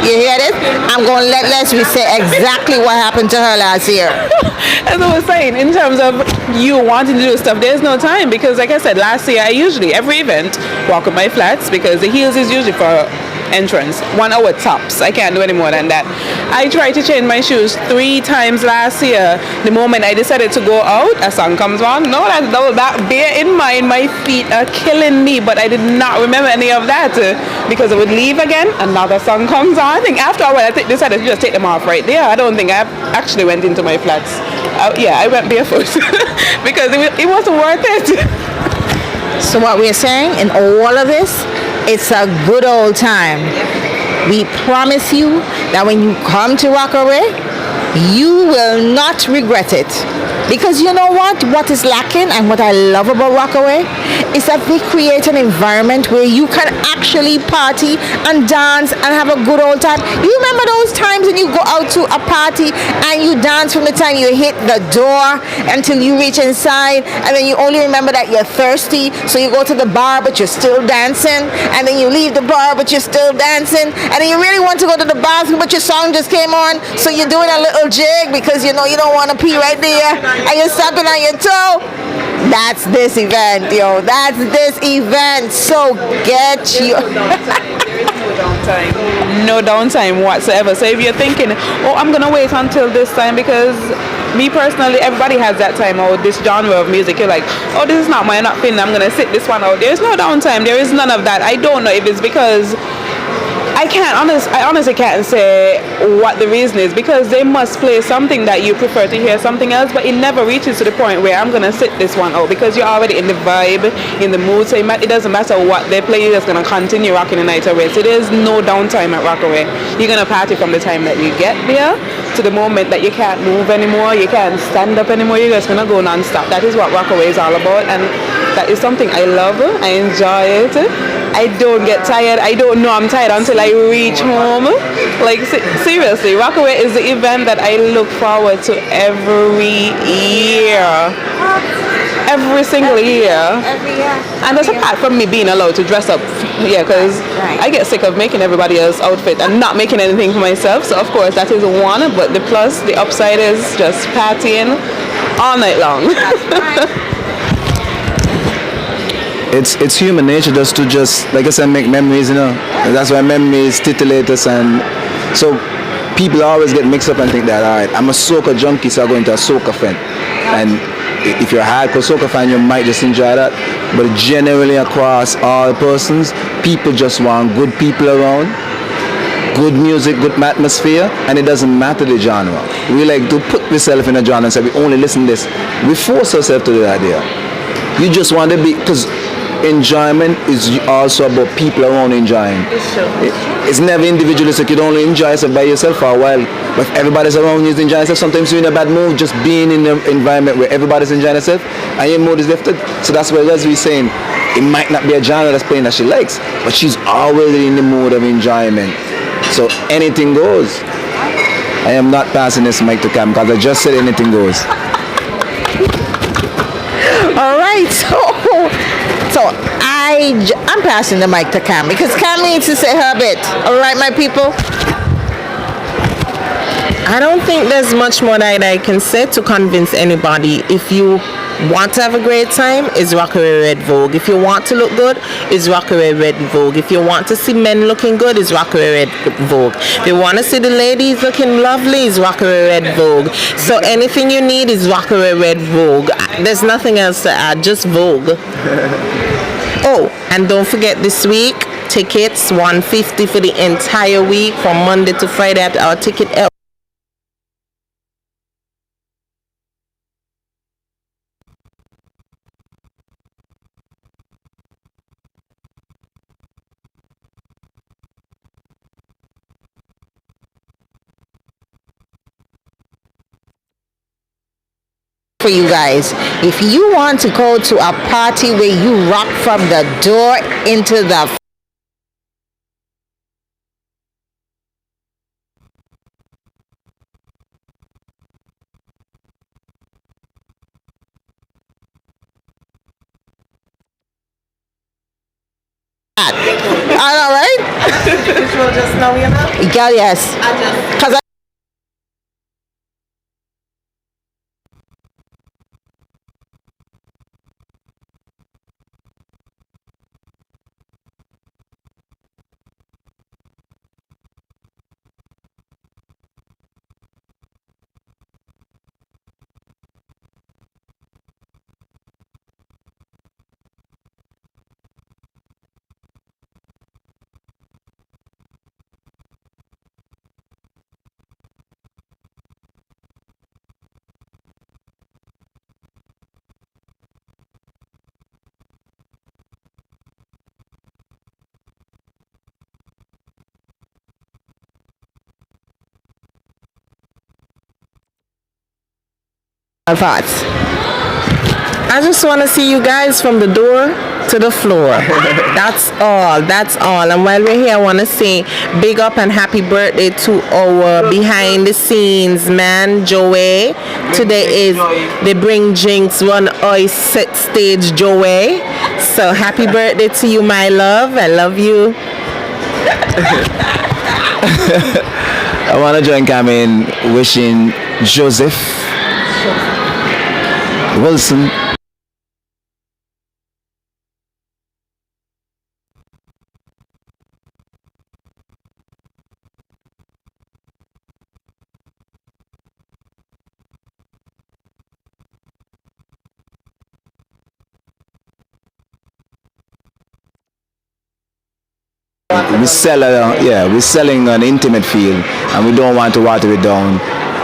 you hear this? I'm going to let Leslie say exactly what happened to her last year. As I was saying, in terms of you wanting to do stuff, there's no time because, like I said, last year I usually, every event, walk up my flats because the heels is usually for entrance, 1 hour tops. I can't do any more than that. I tried to change my shoes 3 times last year. The moment I decided to go out, a song comes on. No, that bear in mind, my feet are killing me, but I did not remember any of that because I would leave again, another song comes on. I think after a while I decided to just take them off right there. I don't think I actually went into my flats. I went barefoot because it wasn't worth it. So what we're saying in all of this, it's a good old time. We promise you that when you come to Rockaway, you will not regret it. Because you know what? What is lacking and what I love about Rockaway is that they create an environment where you can actually party and dance and have a good old time. You remember those times when you go out to a party and you dance from the time you hit the door until you reach inside, and then you only remember that you're thirsty, so you go to the bar but you're still dancing, and then you leave the bar but you're still dancing, and then you really want to go to the bathroom but your song just came on, so you're doing a little jig because you know you don't want to pee right there and you're stepping on your toe. That's this event, yo. That's this event. So get you. There is no downtime. No downtime whatsoever. So if you're thinking, oh, I'm gonna wait until this time, because me personally, everybody has that time or this genre of music. You're like, oh, this is not my not feeling. I'm gonna sit this one out. There is no downtime. There is none of that. I don't know if it's because I honestly can't say what the reason is, because they must play something that you prefer to hear something else, but it never reaches to the point where I'm gonna sit this one out, because you're already in the vibe, in the mood, so it doesn't matter what they play, you're just gonna continue rocking the night away. So there's no downtime at Rockaway. You're gonna party from the time that you get there to the moment that you can't move anymore, you can't stand up anymore, you're just gonna go non-stop. That is what Rockaway is all about, and that is something I love. I enjoy it. I don't get tired. I don't know I'm tired until I reach home. Like, seriously, Rockaway is the event that I look forward to every year. Every single year. Every year. And that's apart from me being allowed to dress up. Yeah, because Right. I get sick of making everybody else's outfit and not making anything for myself. So, of course, that is one. But the plus, the upside is just partying all night long. It's human nature just to like I said, make memories, you know. That's why memories titillate us, and so people always get mixed up and think that, all right, I'm a soca junkie, so I'm going to a soca fan. And if you're a hardcore soca fan, you might just enjoy that. But generally across all persons, people just want good people around, good music, good atmosphere, and it doesn't matter the genre. We like to put ourselves in a genre and say we only listen to this. We force ourselves to do that idea. You just want to be, because enjoyment is also about people around enjoying. It's never individualistic. You don't only enjoy yourself by yourself for a while, but if everybody's around you enjoying yourself, sometimes you're in a bad mood, just being in an environment where everybody's enjoying themselves and your mood is lifted. So that's why Leslie's saying it might not be a genre that's playing that she likes, but she's always in the mood of enjoyment. So anything goes. I am not passing this mic to Cam because I just said anything goes. All right, so I'm passing the mic to Cam because Cam needs to say her bit. All right, my people. I don't think there's much more that I can say to convince anybody. If you want to have a great time, it's Rockaway Red Vogue. If you want to look good, it's Rockaway Red Vogue. If you want to see men looking good, it's Rockaway Red Vogue. If you want to see the ladies looking lovely, it's Rockaway Red Vogue. So anything you need is Rockaway Red Vogue. There's nothing else to add, just Vogue. Oh, and don't forget this week, tickets $150 for the entire week from Monday to Friday at our ticket For you guys, if you want to go to a party where you rock from the door into the all right? just now, you know? Yeah, yes. Because thoughts. I just want to see you guys from the door to the floor. That's all. That's all. And while we're here, I want to say big up and happy birthday to our behind the scenes man, Joey. Today is the Bring Jinx One Eye Set Stage Joey. So happy birthday to you, my love. I love you. I want to join Carmen wishing Joseph Wilson we're selling an intimate feel and we don't want to water it down.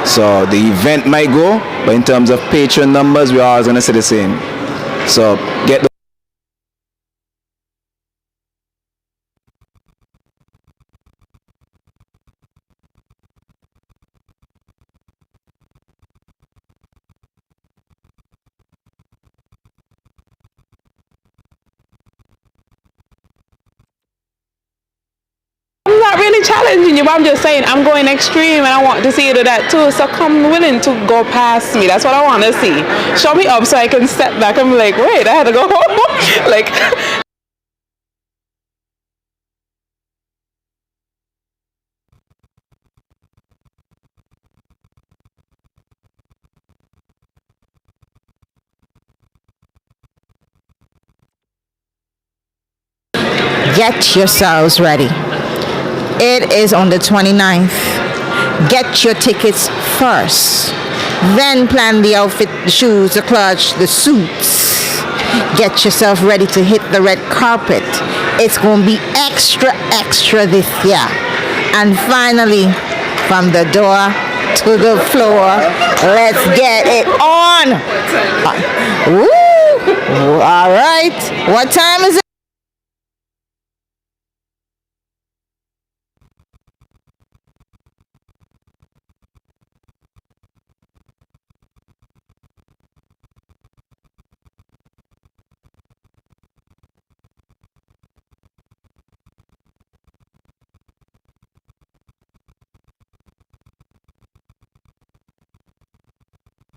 So the event might go, but in terms of patron numbers, we're always going to say the same. So I'm not really challenging you, but I'm just saying I'm going extreme and I want to see you do that too. So come willing to go past me. That's what I want to see. Show me up so I can step back and be like, wait, I had to go home. Like, Get yourselves ready. It is on the 29th. Get your tickets first. Then plan the outfit, the shoes, the clutch, the suits. Get yourself ready to hit the red carpet. It's going to be extra, extra this year. And finally, from the door to the floor, let's get it on. Woo! All right. What time is it?